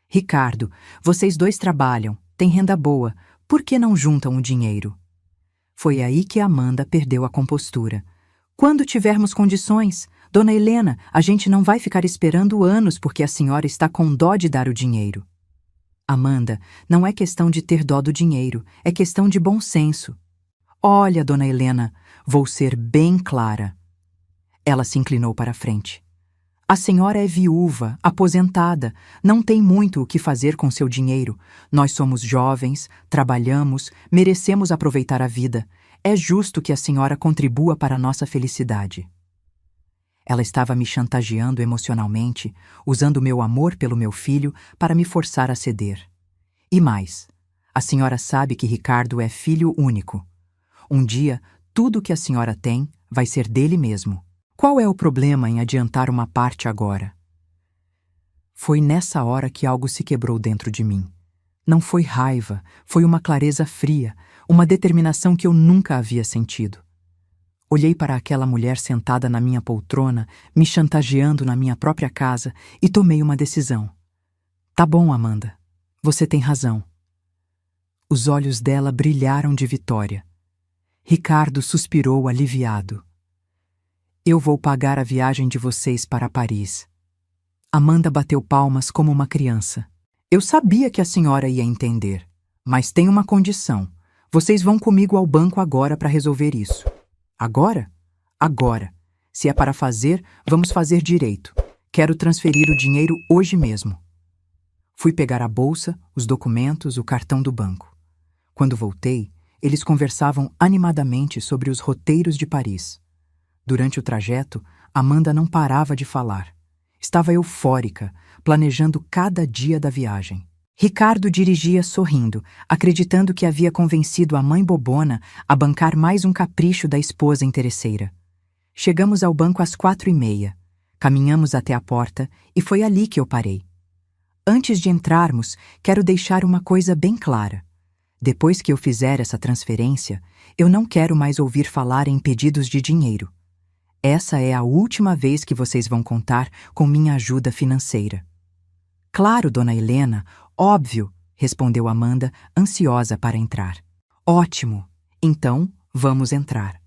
Ricardo, vocês dois trabalham, têm renda boa, por que não juntam o dinheiro? Foi aí que Amanda perdeu a compostura. Quando tivermos condições, dona Helena, a gente não vai ficar esperando anos porque a senhora está com dó de dar o dinheiro. Amanda, não é questão de ter dó do dinheiro, é questão de bom senso. Olha, dona Helena, vou ser bem clara. Ela se inclinou para a frente. A senhora é viúva, aposentada, não tem muito o que fazer com seu dinheiro. Nós somos jovens, trabalhamos, merecemos aproveitar a vida. É justo que a senhora contribua para a nossa felicidade. Ela estava me chantageando emocionalmente, usando meu amor pelo meu filho para me forçar a ceder. E mais, A senhora sabe que Ricardo é filho único. Um dia, tudo que a senhora tem vai ser dele mesmo. Qual é o problema em adiantar uma parte agora? Foi nessa hora que algo se quebrou dentro de mim. Não foi raiva, foi uma clareza fria, uma determinação que eu nunca havia sentido. Olhei para aquela mulher sentada na minha poltrona, me chantageando na minha própria casa, e tomei uma decisão. Tá bom, Amanda. Você tem razão. Os olhos dela brilharam de vitória. Ricardo suspirou aliviado. Eu vou pagar a viagem de vocês para Paris. Amanda bateu palmas como uma criança. Eu sabia que a senhora ia entender, mas tem uma condição. Vocês vão comigo ao banco agora para resolver isso. Agora? Agora. Se é para fazer, vamos fazer direito. Quero transferir o dinheiro hoje mesmo. Fui pegar a bolsa, os documentos, o cartão do banco. Quando voltei, eles conversavam animadamente sobre os roteiros de Paris. Durante o trajeto, Amanda não parava de falar. Estava eufórica, planejando cada dia da viagem. Ricardo dirigia sorrindo, acreditando que havia convencido a mãe bobona a bancar mais um capricho da esposa interesseira. Chegamos ao banco às 4h30. Caminhamos até a porta e foi ali que eu parei. Antes de entrarmos, quero deixar uma coisa bem clara. Depois que eu fizer essa transferência, eu não quero mais ouvir falar em pedidos de dinheiro. Essa é a última vez que vocês vão contar com minha ajuda financeira. Claro, dona Helena, óbvio, respondeu Amanda, ansiosa para entrar. Ótimo, então vamos entrar.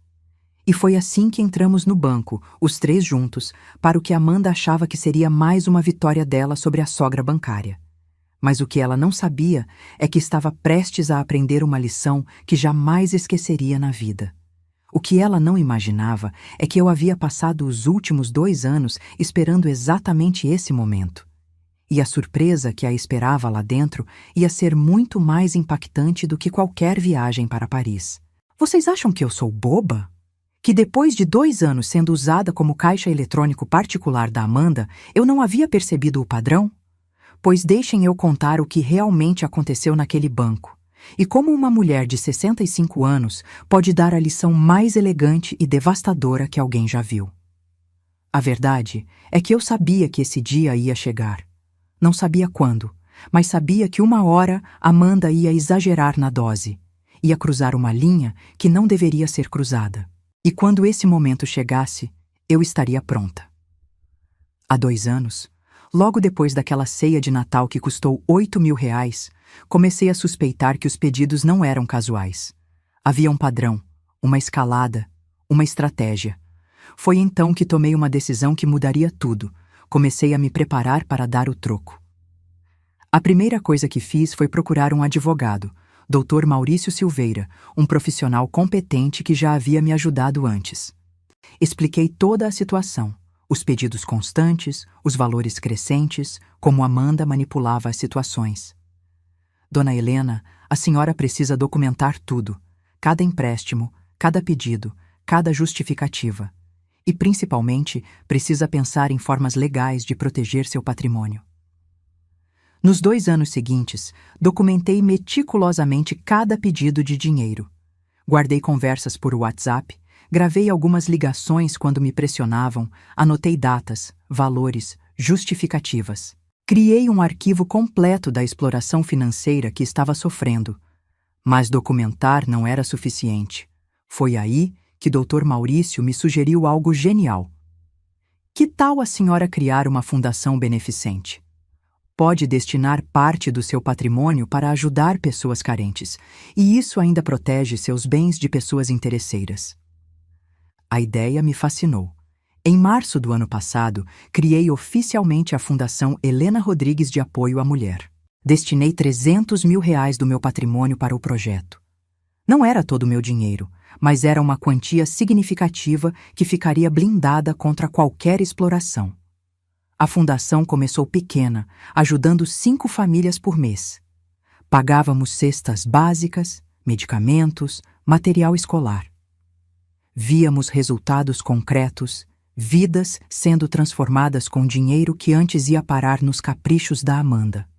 E foi assim que entramos no banco, os três juntos, para o que Amanda achava que seria mais uma vitória dela sobre a sogra bancária. Mas o que ela não sabia é que estava prestes a aprender uma lição que jamais esqueceria na vida. O que ela não imaginava é que eu havia passado os últimos 2 anos esperando exatamente esse momento. E a surpresa que a esperava lá dentro ia ser muito mais impactante do que qualquer viagem para Paris. Vocês acham que eu sou boba? Que depois de 2 anos sendo usada como caixa eletrônico particular da Amanda, eu não havia percebido o padrão? Pois deixem eu contar o que realmente aconteceu naquele banco. E como uma mulher de 65 anos pode dar a lição mais elegante e devastadora que alguém já viu. A verdade é que eu sabia que esse dia ia chegar. Não sabia quando, mas sabia que uma hora Amanda ia exagerar na dose, ia cruzar uma linha que não deveria ser cruzada. E quando esse momento chegasse, eu estaria pronta. Há 2 anos, logo depois daquela ceia de Natal que custou R$8.000, comecei a suspeitar que os pedidos não eram casuais. Havia um padrão, uma escalada, uma estratégia. Foi então que tomei uma decisão que mudaria tudo. Comecei a me preparar para dar o troco. A primeira coisa que fiz foi procurar um advogado, Dr. Maurício Silveira, um profissional competente que já havia me ajudado antes. Expliquei toda a situação, os pedidos constantes, os valores crescentes, como Amanda manipulava as situações. Dona Helena, a senhora precisa documentar tudo, cada empréstimo, cada pedido, cada justificativa. E, principalmente, precisa pensar em formas legais de proteger seu patrimônio. Nos 2 anos seguintes, documentei meticulosamente cada pedido de dinheiro. Guardei conversas por WhatsApp, gravei algumas ligações quando me pressionavam, anotei datas, valores, justificativas. Criei um arquivo completo da exploração financeira que estava sofrendo. Mas documentar não era suficiente. Foi aí que Dr. Maurício me sugeriu algo genial. Que tal a senhora criar uma fundação beneficente? Pode destinar parte do seu patrimônio para ajudar pessoas carentes, e isso ainda protege seus bens de pessoas interesseiras. A ideia me fascinou. Em março do ano passado, criei oficialmente a Fundação Helena Rodrigues de Apoio à Mulher. Destinei R$300.000 do meu patrimônio para o projeto. Não era todo o meu dinheiro, mas era uma quantia significativa que ficaria blindada contra qualquer exploração. A fundação começou pequena, ajudando 5 famílias por mês. Pagávamos cestas básicas, medicamentos, material escolar. Víamos resultados concretos, vidas sendo transformadas com dinheiro que antes ia parar nos caprichos da Amanda.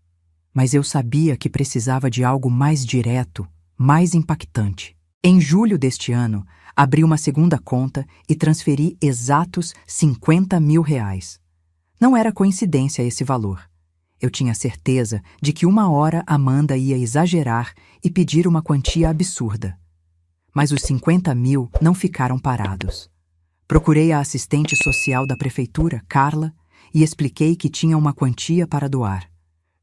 Mas eu sabia que precisava de algo mais direto, mais impactante. Em julho deste ano, abri uma segunda conta e transferi exatos 50 mil reais. Não era coincidência esse valor. Eu tinha certeza de que uma hora Amanda ia exagerar e pedir uma quantia absurda. Mas os 50 mil não ficaram parados. Procurei a assistente social da prefeitura, Carla, e expliquei que tinha uma quantia para doar.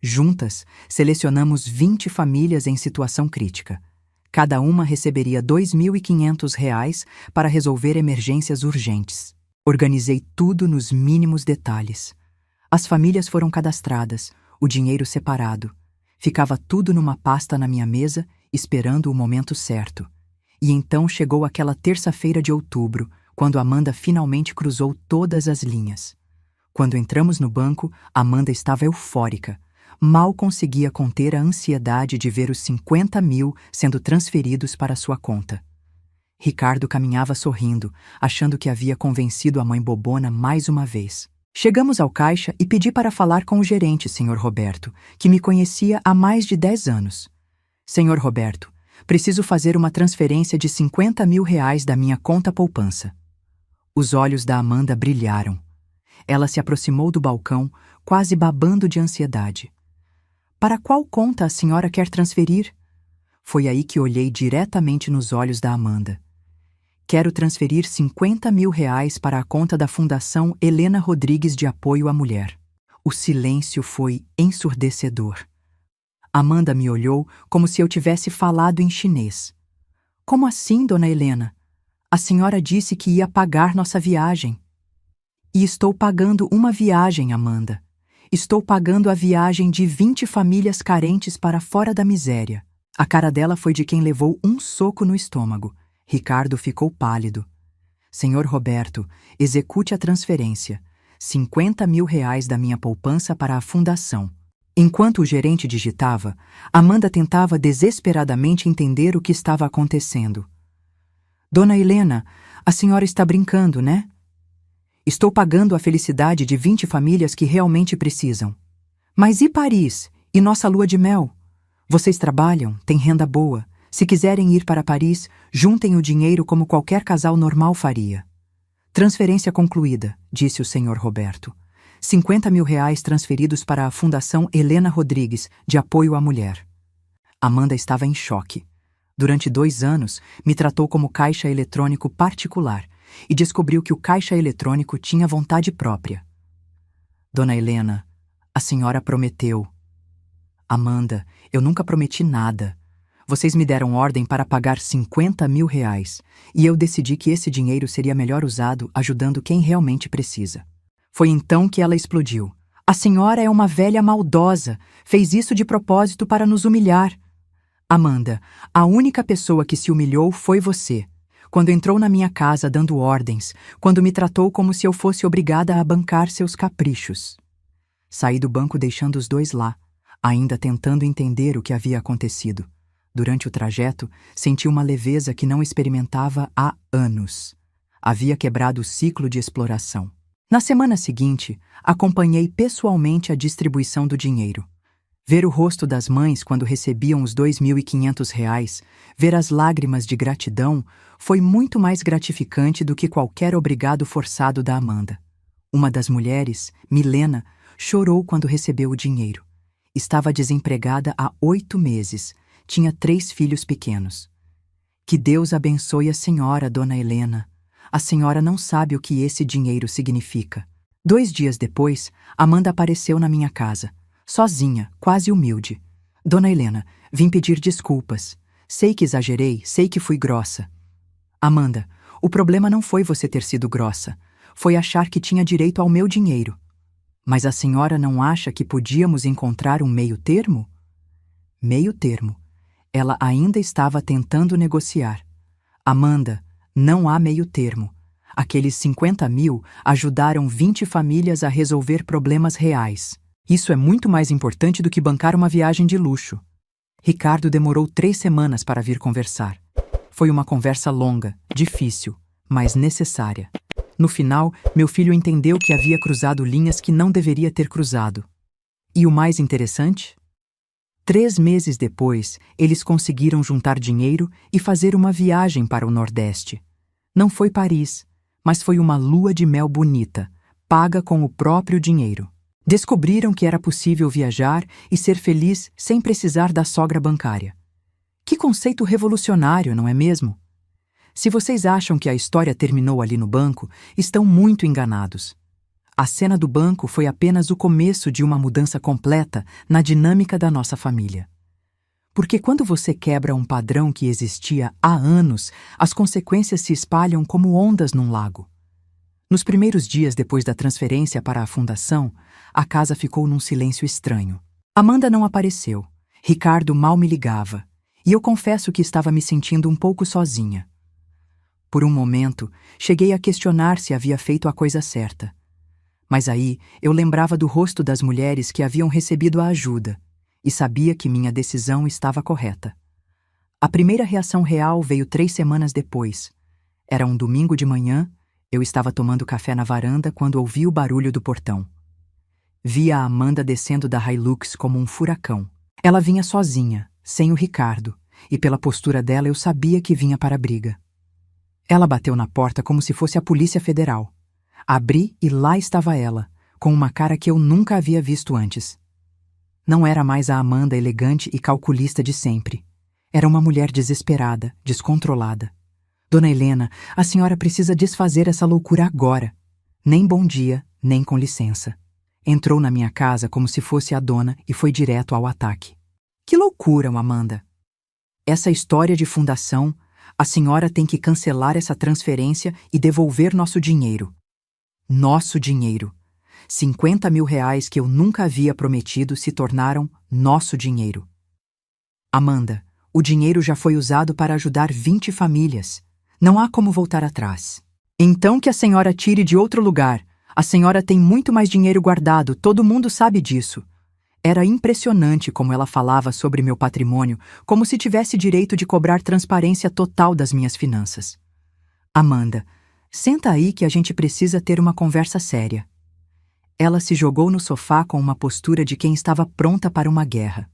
Juntas, selecionamos 20 famílias em situação crítica. Cada uma receberia R$ 2.500 para resolver emergências urgentes. Organizei tudo nos mínimos detalhes. As famílias foram cadastradas, o dinheiro separado. Ficava tudo numa pasta na minha mesa, esperando o momento certo. E então chegou aquela terça-feira de outubro, quando Amanda finalmente cruzou todas as linhas. Quando entramos no banco, Amanda estava eufórica. Mal conseguia conter a ansiedade de ver os 50 mil sendo transferidos para sua conta. Ricardo caminhava sorrindo, achando que havia convencido a mãe bobona mais uma vez. Chegamos ao caixa e pedi para falar com o gerente, Sr. Roberto, que me conhecia há mais de 10 anos. Sr. Roberto, preciso fazer uma transferência de 50 mil reais da minha conta poupança. Os olhos da Amanda brilharam. Ela se aproximou do balcão, quase babando de ansiedade. Para qual conta a senhora quer transferir? Foi aí que olhei diretamente nos olhos da Amanda. Quero transferir 50 mil reais para a conta da Fundação Helena Rodrigues de Apoio à Mulher. O silêncio foi ensurdecedor. Amanda me olhou como se eu tivesse falado em chinês. Como assim, dona Helena? A senhora disse que ia pagar nossa viagem. E estou pagando uma viagem, Amanda. Estou pagando a viagem de 20 famílias carentes para fora da miséria. A cara dela foi de quem levou um soco no estômago. Ricardo ficou pálido. Senhor Roberto, execute a transferência. 50 mil reais da minha poupança para a fundação. Enquanto o gerente digitava, Amanda tentava desesperadamente entender o que estava acontecendo. Dona Helena, a senhora está brincando, né? Estou pagando a felicidade de 20 famílias que realmente precisam. Mas e Paris? E nossa lua de mel? Vocês trabalham, têm renda boa. Se quiserem ir para Paris, juntem o dinheiro como qualquer casal normal faria. Transferência concluída, disse o senhor Roberto. 50 mil reais transferidos para a Fundação Helena Rodrigues, de Apoio à Mulher. Amanda estava em choque. Durante 2 anos, me tratou como caixa eletrônico particular e descobriu que o caixa eletrônico tinha vontade própria. Dona Helena, a senhora prometeu. Amanda, eu nunca prometi nada. Vocês me deram ordem para pagar 50 mil reais e eu decidi que esse dinheiro seria melhor usado ajudando quem realmente precisa. Foi então que ela explodiu. A senhora é uma velha maldosa, fez isso de propósito para nos humilhar. Amanda, a única pessoa que se humilhou foi você. Quando entrou na minha casa dando ordens, quando me tratou como se eu fosse obrigada a bancar seus caprichos. Saí do banco deixando os dois lá, ainda tentando entender o que havia acontecido. Durante o trajeto, senti uma leveza que não experimentava há anos. Havia quebrado o ciclo de exploração. Na semana seguinte, acompanhei pessoalmente a distribuição do dinheiro. Ver o rosto das mães quando recebiam os 2.500 reais, ver as lágrimas de gratidão, foi muito mais gratificante do que qualquer obrigado forçado da Amanda. Uma das mulheres, Milena, chorou quando recebeu o dinheiro. Estava desempregada há 8 meses. Tinha 3 filhos pequenos. Que Deus abençoe a senhora, dona Helena. A senhora não sabe o que esse dinheiro significa. 2 dias depois, Amanda apareceu na minha casa. Sozinha, quase humilde. Dona Helena, vim pedir desculpas. Sei que exagerei, sei que fui grossa. Amanda, o problema não foi você ter sido grossa. Foi achar que tinha direito ao meu dinheiro. Mas a senhora não acha que podíamos encontrar um meio termo? Meio termo. Ela ainda estava tentando negociar. Amanda, não há meio termo. Aqueles 50 mil ajudaram 20 famílias a resolver problemas reais. Isso é muito mais importante do que bancar uma viagem de luxo. Ricardo demorou 3 semanas para vir conversar. Foi uma conversa longa, difícil, mas necessária. No final, meu filho entendeu que havia cruzado linhas que não deveria ter cruzado. E o mais interessante? 3 meses depois, eles conseguiram juntar dinheiro e fazer uma viagem para o Nordeste. Não foi Paris, mas foi uma lua de mel bonita, paga com o próprio dinheiro. Descobriram que era possível viajar e ser feliz sem precisar da sogra bancária. Que conceito revolucionário, não é mesmo? Se vocês acham que a história terminou ali no banco, estão muito enganados. A cena do banco foi apenas o começo de uma mudança completa na dinâmica da nossa família. Porque quando você quebra um padrão que existia há anos, as consequências se espalham como ondas num lago. Nos primeiros dias depois da transferência para a fundação, a casa ficou num silêncio estranho. Amanda não apareceu, Ricardo mal me ligava, e eu confesso que estava me sentindo um pouco sozinha. Por um momento, cheguei a questionar se havia feito a coisa certa. Mas aí eu lembrava do rosto das mulheres que haviam recebido a ajuda e sabia que minha decisão estava correta. A primeira reação real veio 3 semanas depois. Era um domingo de manhã, eu estava tomando café na varanda quando ouvi o barulho do portão. Vi a Amanda descendo da Hilux como um furacão. Ela vinha sozinha, sem o Ricardo, e pela postura dela eu sabia que vinha para a briga. Ela bateu na porta como se fosse a Polícia Federal. Abri e lá estava ela, com uma cara que eu nunca havia visto antes. Não era mais a Amanda elegante e calculista de sempre. Era uma mulher desesperada, descontrolada. Dona Helena, a senhora precisa desfazer essa loucura agora. Nem bom dia, nem com licença. Entrou na minha casa como se fosse a dona e foi direto ao ataque. Que loucura, Amanda! Essa história de fundação, a senhora tem que cancelar essa transferência e devolver nosso dinheiro. Nosso dinheiro. 50 mil reais que eu nunca havia prometido se tornaram nosso dinheiro. Amanda, o dinheiro já foi usado para ajudar 20 famílias. Não há como voltar atrás. Então que a senhora tire de outro lugar. A senhora tem muito mais dinheiro guardado, todo mundo sabe disso. Era impressionante como ela falava sobre meu patrimônio, como se tivesse direito de cobrar transparência total das minhas finanças. Amanda, senta aí que a gente precisa ter uma conversa séria. Ela se jogou no sofá com uma postura de quem estava pronta para uma guerra.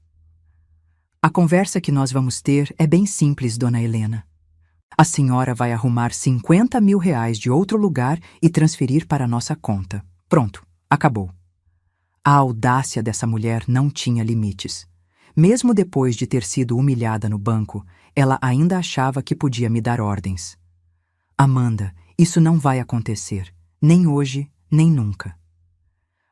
A conversa que nós vamos ter é bem simples, Dona Helena. A senhora vai arrumar 50 mil reais de outro lugar e transferir para a nossa conta. Pronto, acabou. A audácia dessa mulher não tinha limites. Mesmo depois de ter sido humilhada no banco, ela ainda achava que podia me dar ordens. Amanda, isso não vai acontecer, nem hoje, nem nunca.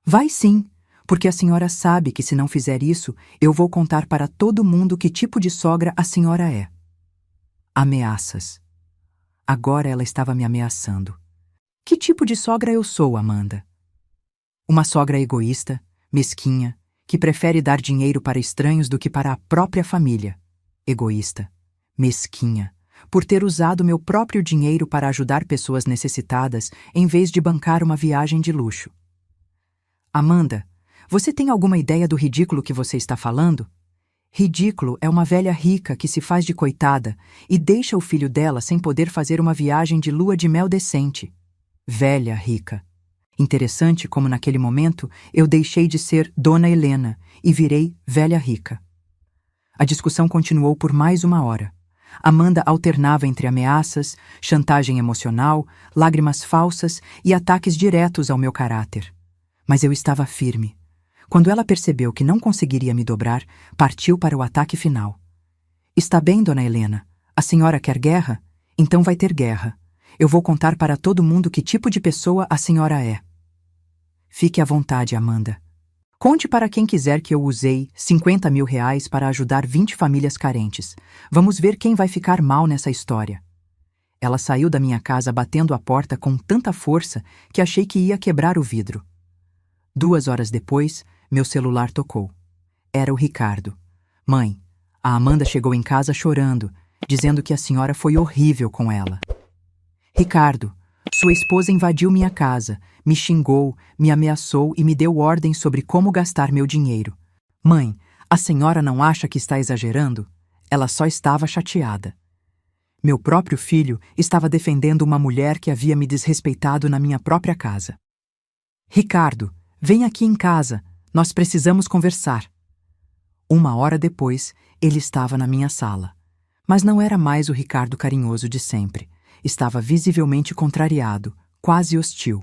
Vai sim, porque a senhora sabe que se não fizer isso, eu vou contar para todo mundo que tipo de sogra a senhora é. Ameaças. Agora ela estava me ameaçando. Que tipo de sogra eu sou, Amanda? Uma sogra egoísta, mesquinha, que prefere dar dinheiro para estranhos do que para a própria família. Egoísta, mesquinha, por ter usado meu próprio dinheiro para ajudar pessoas necessitadas em vez de bancar uma viagem de luxo. Amanda, você tem alguma ideia do ridículo que você está falando? Ridículo é uma velha rica que se faz de coitada e deixa o filho dela sem poder fazer uma viagem de lua de mel decente. Velha rica. Interessante como naquele momento eu deixei de ser Dona Helena e virei velha rica. A discussão continuou por mais 1 hora. Amanda alternava entre ameaças, chantagem emocional, lágrimas falsas e ataques diretos ao meu caráter. Mas eu estava firme. Quando ela percebeu que não conseguiria me dobrar, partiu para o ataque final. Está bem, Dona Helena. A senhora quer guerra? Então vai ter guerra. Eu vou contar para todo mundo que tipo de pessoa a senhora é. Fique à vontade, Amanda. Conte para quem quiser que eu usei 50 mil reais para ajudar 20 famílias carentes. Vamos ver quem vai ficar mal nessa história. Ela saiu da minha casa batendo a porta com tanta força que achei que ia quebrar o vidro. 2 horas depois, meu celular tocou. Era o Ricardo. Mãe, a Amanda chegou em casa chorando, dizendo que a senhora foi horrível com ela. Ricardo, sua esposa invadiu minha casa, me xingou, me ameaçou e me deu ordens sobre como gastar meu dinheiro. Mãe, a senhora não acha que está exagerando? Ela só estava chateada. Meu próprio filho estava defendendo uma mulher que havia me desrespeitado na minha própria casa. Ricardo, vem aqui em casa. Nós precisamos conversar. Uma hora depois, ele estava na minha sala. Mas não era mais o Ricardo carinhoso de sempre. Estava visivelmente contrariado, quase hostil.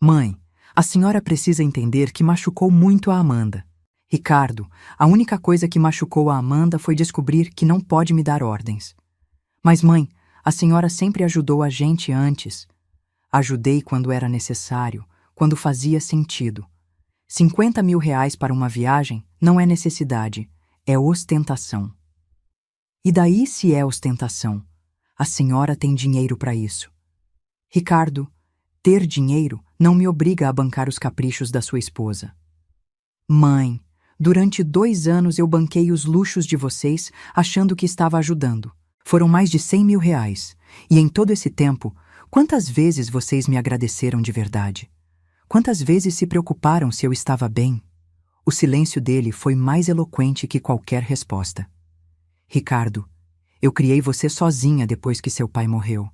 Mãe, a senhora precisa entender que machucou muito a Amanda. Ricardo, a única coisa que machucou a Amanda foi descobrir que não pode me dar ordens. Mas mãe, a senhora sempre ajudou a gente antes. Ajudei quando era necessário, quando fazia sentido. 50 mil reais para uma viagem não é necessidade, é ostentação. E daí se é ostentação? A senhora tem dinheiro para isso. Ricardo, ter dinheiro não me obriga a bancar os caprichos da sua esposa. Mãe, durante 2 anos eu banquei os luxos de vocês achando que estava ajudando. Foram mais de 100 mil reais. E em todo esse tempo, quantas vezes vocês me agradeceram de verdade? Quantas vezes se preocuparam se eu estava bem? O silêncio dele foi mais eloquente que qualquer resposta. Ricardo, eu criei você sozinha depois que seu pai morreu.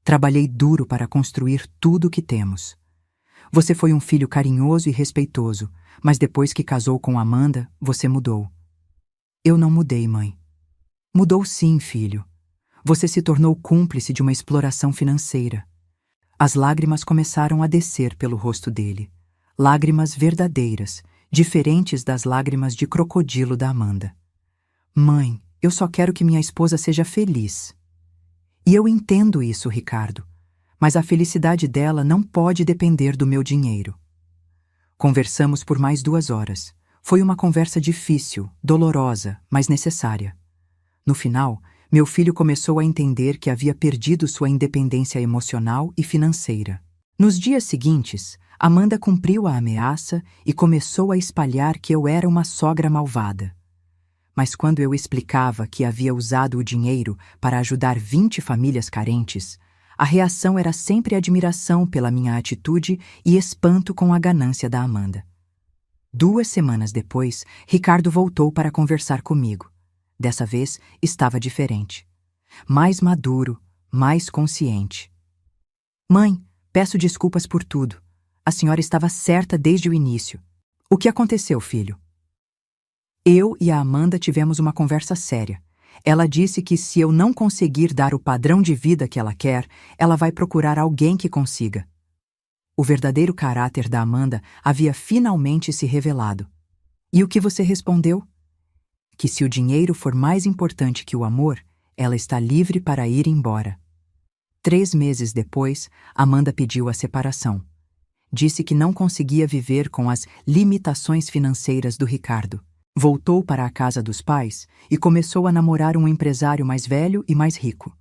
Trabalhei duro para construir tudo o que temos. Você foi um filho carinhoso e respeitoso, mas depois que casou com Amanda, você mudou. Eu não mudei, mãe. Mudou sim, filho. Você se tornou cúmplice de uma exploração financeira. As lágrimas começaram a descer pelo rosto dele. Lágrimas verdadeiras, diferentes das lágrimas de crocodilo da Amanda. Mãe, eu só quero que minha esposa seja feliz. E eu entendo isso, Ricardo, mas a felicidade dela não pode depender do meu dinheiro. Conversamos por mais 2 horas. Foi uma conversa difícil, dolorosa, mas necessária. No final, meu filho começou a entender que havia perdido sua independência emocional e financeira. Nos dias seguintes, Amanda cumpriu a ameaça e começou a espalhar que eu era uma sogra malvada. Mas quando eu explicava que havia usado o dinheiro para ajudar 20 famílias carentes, a reação era sempre admiração pela minha atitude e espanto com a ganância da Amanda. 2 semanas depois, Ricardo voltou para conversar comigo. Dessa vez, estava diferente. Mais maduro, mais consciente. Mãe, peço desculpas por tudo. A senhora estava certa desde o início. O que aconteceu, filho? Eu e a Amanda tivemos uma conversa séria. Ela disse que se eu não conseguir dar o padrão de vida que ela quer, ela vai procurar alguém que consiga. O verdadeiro caráter da Amanda havia finalmente se revelado. E o que você respondeu? Que se o dinheiro for mais importante que o amor, ela está livre para ir embora. 3 meses depois, Amanda pediu a separação. Disse que não conseguia viver com as limitações financeiras do Ricardo. Voltou para a casa dos pais e começou a namorar um empresário mais velho e mais rico.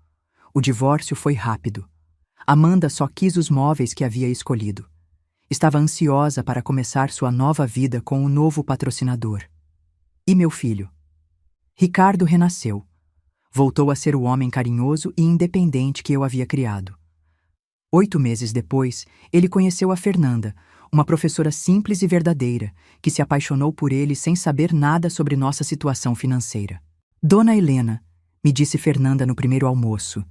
O divórcio foi rápido. Amanda só quis os móveis que havia escolhido. Estava ansiosa para começar sua nova vida com o novo patrocinador. E meu filho? Ricardo renasceu. Voltou a ser o homem carinhoso e independente que eu havia criado. 8 meses depois, ele conheceu a Fernanda, uma professora simples e verdadeira, que se apaixonou por ele sem saber nada sobre nossa situação financeira. Dona Helena, me disse Fernanda no primeiro almoço,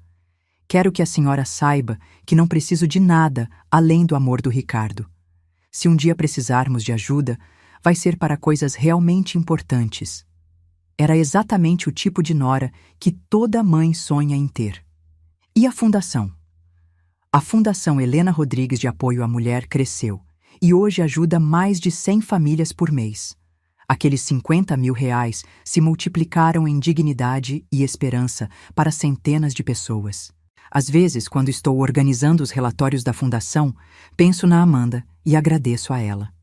quero que a senhora saiba que não preciso de nada além do amor do Ricardo. Se um dia precisarmos de ajuda, vai ser para coisas realmente importantes. Era exatamente o tipo de nora que toda mãe sonha em ter. E a fundação? A Fundação Helena Rodrigues de Apoio à Mulher cresceu e hoje ajuda mais de 100 famílias por mês. Aqueles 50 mil reais se multiplicaram em dignidade e esperança para centenas de pessoas. Às vezes, quando estou organizando os relatórios da Fundação, penso na Amanda e agradeço a ela.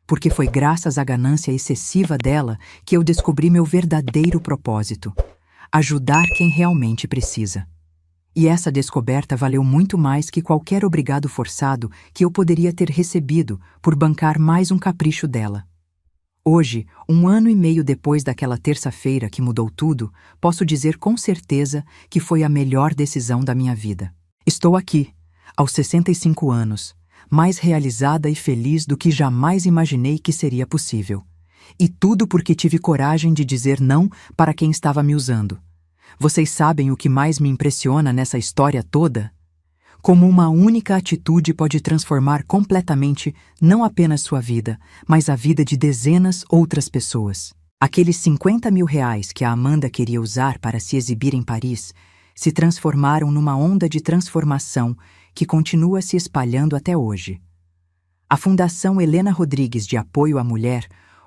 Porque foi graças à ganância excessiva dela que eu descobri meu verdadeiro propósito: ajudar quem realmente precisa. E essa descoberta valeu muito mais que qualquer obrigado forçado que eu poderia ter recebido por bancar mais um capricho dela. Hoje, 1 ano e meio depois daquela terça-feira que mudou tudo, posso dizer com certeza que foi a melhor decisão da minha vida. Estou aqui, aos 65 anos, mais realizada e feliz do que jamais imaginei que seria possível. E tudo porque tive coragem de dizer não para quem estava me usando. Vocês sabem o que mais me impressiona nessa história toda? Como uma única atitude pode transformar completamente não apenas sua vida, mas a vida de dezenas outras pessoas. Aqueles 50 mil reais que a Amanda queria usar para se exibir em Paris se transformaram numa onda de transformação que continua se espalhando até hoje. A Fundação Helena Rodrigues de Apoio à Mulher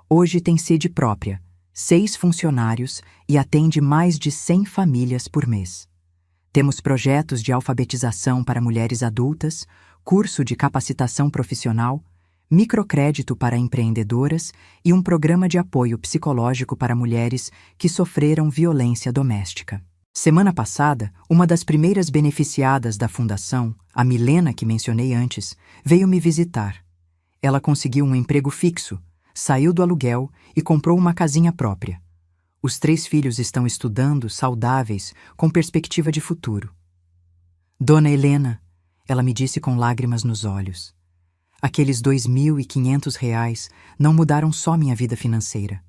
hoje tem sede própria, 6 funcionários e atende mais de 100 famílias por mês. Temos projetos de alfabetização para mulheres adultas, curso de capacitação profissional, microcrédito para empreendedoras e um programa de apoio psicológico para mulheres que sofreram violência doméstica. Semana passada, uma das primeiras beneficiadas da fundação, a Milena que mencionei antes, veio me visitar. Ela conseguiu um emprego fixo, saiu do aluguel e comprou uma casinha própria. Os 3 filhos estão estudando, saudáveis, com perspectiva de futuro. Dona Helena, ela me disse com lágrimas nos olhos. Aqueles R$ 2.500 não mudaram só minha vida financeira.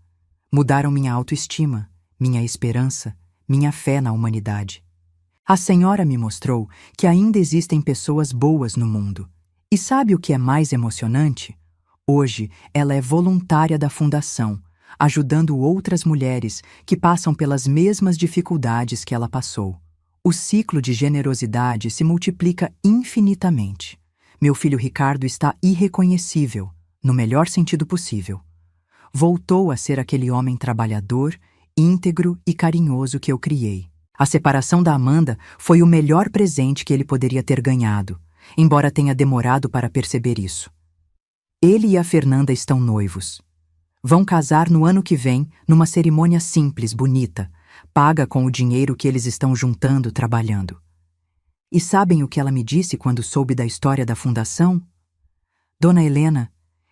Mudaram minha autoestima, minha esperança, minha fé na humanidade. A senhora me mostrou que ainda existem pessoas boas no mundo. E sabe o que é mais emocionante? Hoje, ela é voluntária da Fundação, ajudando outras mulheres que passam pelas mesmas dificuldades que ela passou. O ciclo de generosidade se multiplica infinitamente. Meu filho Ricardo está irreconhecível, no melhor sentido possível. Voltou a ser aquele homem trabalhador, íntegro e carinhoso que eu criei. A separação da Amanda foi o melhor presente que ele poderia ter ganhado, embora tenha demorado para perceber isso. Ele e a Fernanda estão noivos. Vão casar no ano que vem, numa cerimônia simples, bonita, paga com o dinheiro que eles estão juntando trabalhando. E sabem o que ela me disse quando soube da história da fundação? Dona Helena,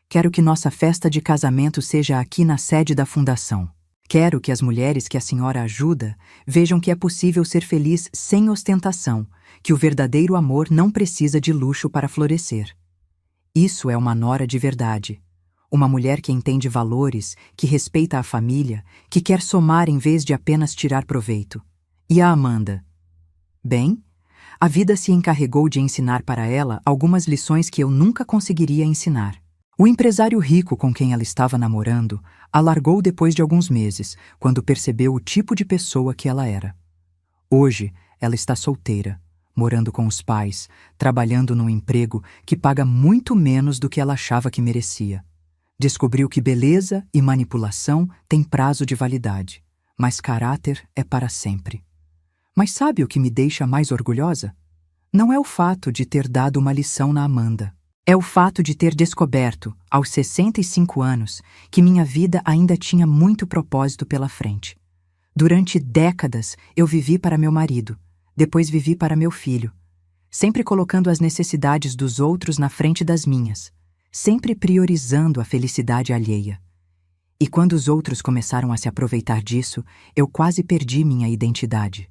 quero que nossa festa de casamento seja aqui na sede da fundação. Quero que as mulheres que a senhora ajuda vejam que é possível ser feliz sem ostentação, que o verdadeiro amor não precisa de luxo para florescer. Isso é uma nora de verdade. Uma mulher que entende valores, que respeita a família, que quer somar em vez de apenas tirar proveito. E a Amanda? Bem, a vida se encarregou de ensinar para ela algumas lições que eu nunca conseguiria ensinar. O empresário rico com quem ela estava namorando a largou depois de alguns meses, quando percebeu o tipo de pessoa que ela era. Hoje, ela está solteira, morando com os pais, trabalhando num emprego que paga muito menos do que ela achava que merecia. Descobriu que beleza e manipulação têm prazo de validade, mas caráter é para sempre. Mas sabe o que me deixa mais orgulhosa? Não é o fato de ter dado uma lição na Amanda. É o fato de ter descoberto, aos 65 anos, que minha vida ainda tinha muito propósito pela frente. Durante décadas, eu vivi para meu marido, depois vivi para meu filho, sempre colocando as necessidades dos outros na frente das minhas, sempre priorizando a felicidade alheia. E quando os outros começaram a se aproveitar disso, eu quase perdi minha identidade.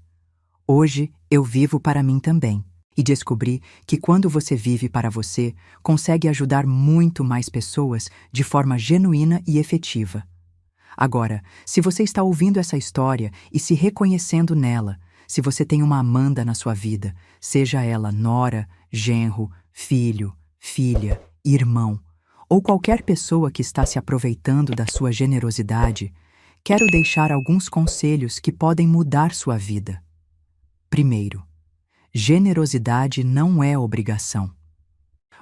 Hoje, eu vivo para mim também. E descobri que quando você vive para você, consegue ajudar muito mais pessoas de forma genuína e efetiva. Agora, se você está ouvindo essa história e se reconhecendo nela, se você tem uma Amanda na sua vida, seja ela nora, genro, filho, filha, irmão, ou qualquer pessoa que está se aproveitando da sua generosidade, quero deixar alguns conselhos que podem mudar sua vida. Primeiro, generosidade não é obrigação.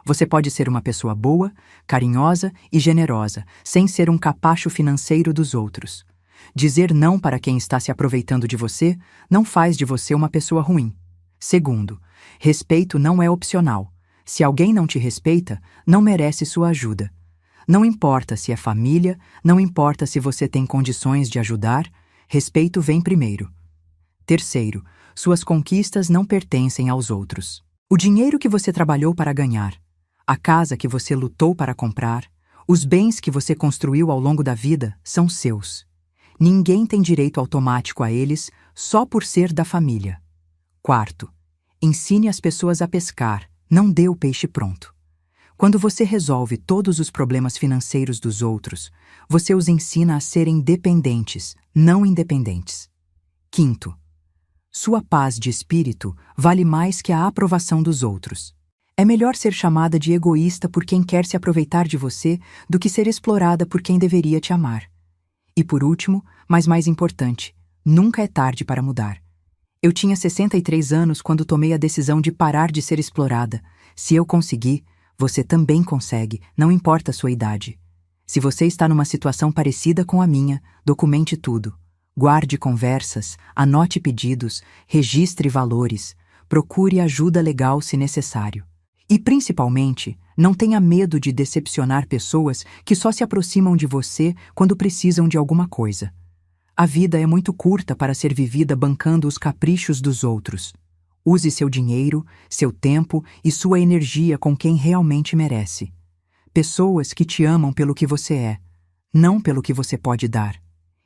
Você pode ser uma pessoa boa, carinhosa e generosa, sem ser um capacho financeiro dos outros. Dizer não para quem está se aproveitando de você não faz de você uma pessoa ruim. Segundo, respeito não é opcional. Se alguém não te respeita, não merece sua ajuda. Não importa se é família, não importa se você tem condições de ajudar, respeito vem primeiro. Terceiro, suas conquistas não pertencem aos outros. O dinheiro que você trabalhou para ganhar, a casa que você lutou para comprar, os bens que você construiu ao longo da vida são seus. Ninguém tem direito automático a eles só por ser da família. Quarto, ensine as pessoas a pescar, não dê o peixe pronto. Quando você resolve todos os problemas financeiros dos outros, você os ensina a serem dependentes, não independentes. Quinto, sua paz de espírito vale mais que a aprovação dos outros. É melhor ser chamada de egoísta por quem quer se aproveitar de você do que ser explorada por quem deveria te amar. E por último, mas mais importante, nunca é tarde para mudar. Eu tinha 63 anos quando tomei a decisão de parar de ser explorada. Se eu consegui, você também consegue, não importa a sua idade. Se você está numa situação parecida com a minha, documente tudo. Guarde conversas, anote pedidos, registre valores, procure ajuda legal se necessário. E, principalmente, não tenha medo de decepcionar pessoas que só se aproximam de você quando precisam de alguma coisa. A vida é muito curta para ser vivida bancando os caprichos dos outros. Use seu dinheiro, seu tempo e sua energia com quem realmente merece. Pessoas que te amam pelo que você é, não pelo que você pode dar.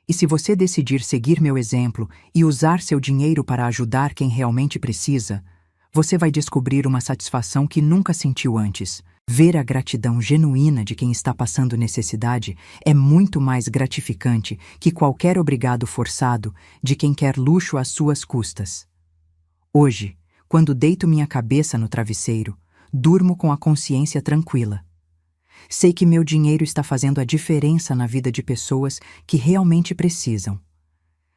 E se você decidir seguir meu exemplo e usar seu dinheiro para ajudar quem realmente precisa, você vai descobrir uma satisfação que nunca sentiu antes. Ver a gratidão genuína de quem está passando necessidade é muito mais gratificante que qualquer obrigado forçado de quem quer luxo às suas custas. Hoje, quando deito minha cabeça no travesseiro, durmo com a consciência tranquila. Sei que meu dinheiro está fazendo a diferença na vida de pessoas que realmente precisam.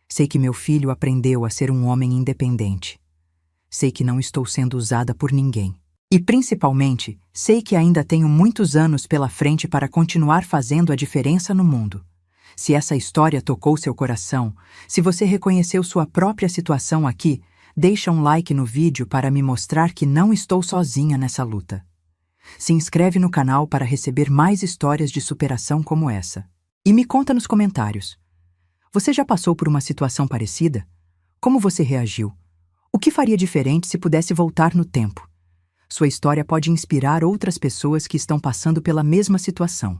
Sei que meu filho aprendeu a ser um homem independente. Sei que não estou sendo usada por ninguém. E, principalmente, sei que ainda tenho muitos anos pela frente para continuar fazendo a diferença no mundo. Se essa história tocou seu coração, se você reconheceu sua própria situação aqui, deixa um like no vídeo para me mostrar que não estou sozinha nessa luta. Se inscreve no canal para receber mais histórias de superação como essa. E me conta nos comentários. Você já passou por uma situação parecida? Como você reagiu? O que faria diferente se pudesse voltar no tempo? Sua história pode inspirar outras pessoas que estão passando pela mesma situação.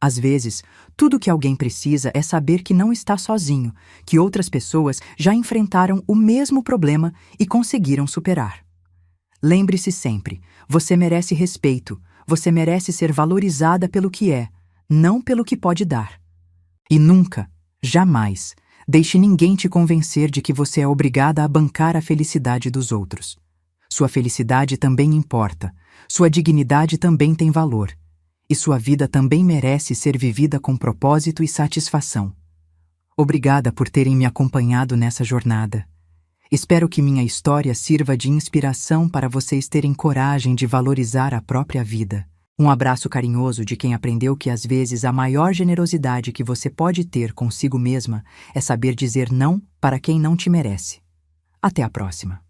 Às vezes, tudo que alguém precisa é saber que não está sozinho, que outras pessoas já enfrentaram o mesmo problema e conseguiram superar. Lembre-se sempre, você merece respeito, você merece ser valorizada pelo que é, não pelo que pode dar. E nunca, jamais, deixe ninguém te convencer de que você é obrigada a bancar a felicidade dos outros. Sua felicidade também importa, sua dignidade também tem valor, e sua vida também merece ser vivida com propósito e satisfação. Obrigada por terem me acompanhado nessa jornada. Espero que minha história sirva de inspiração para vocês terem coragem de valorizar a própria vida. Um abraço carinhoso de quem aprendeu que às vezes a maior generosidade que você pode ter consigo mesma é saber dizer não para quem não te merece. Até a próxima.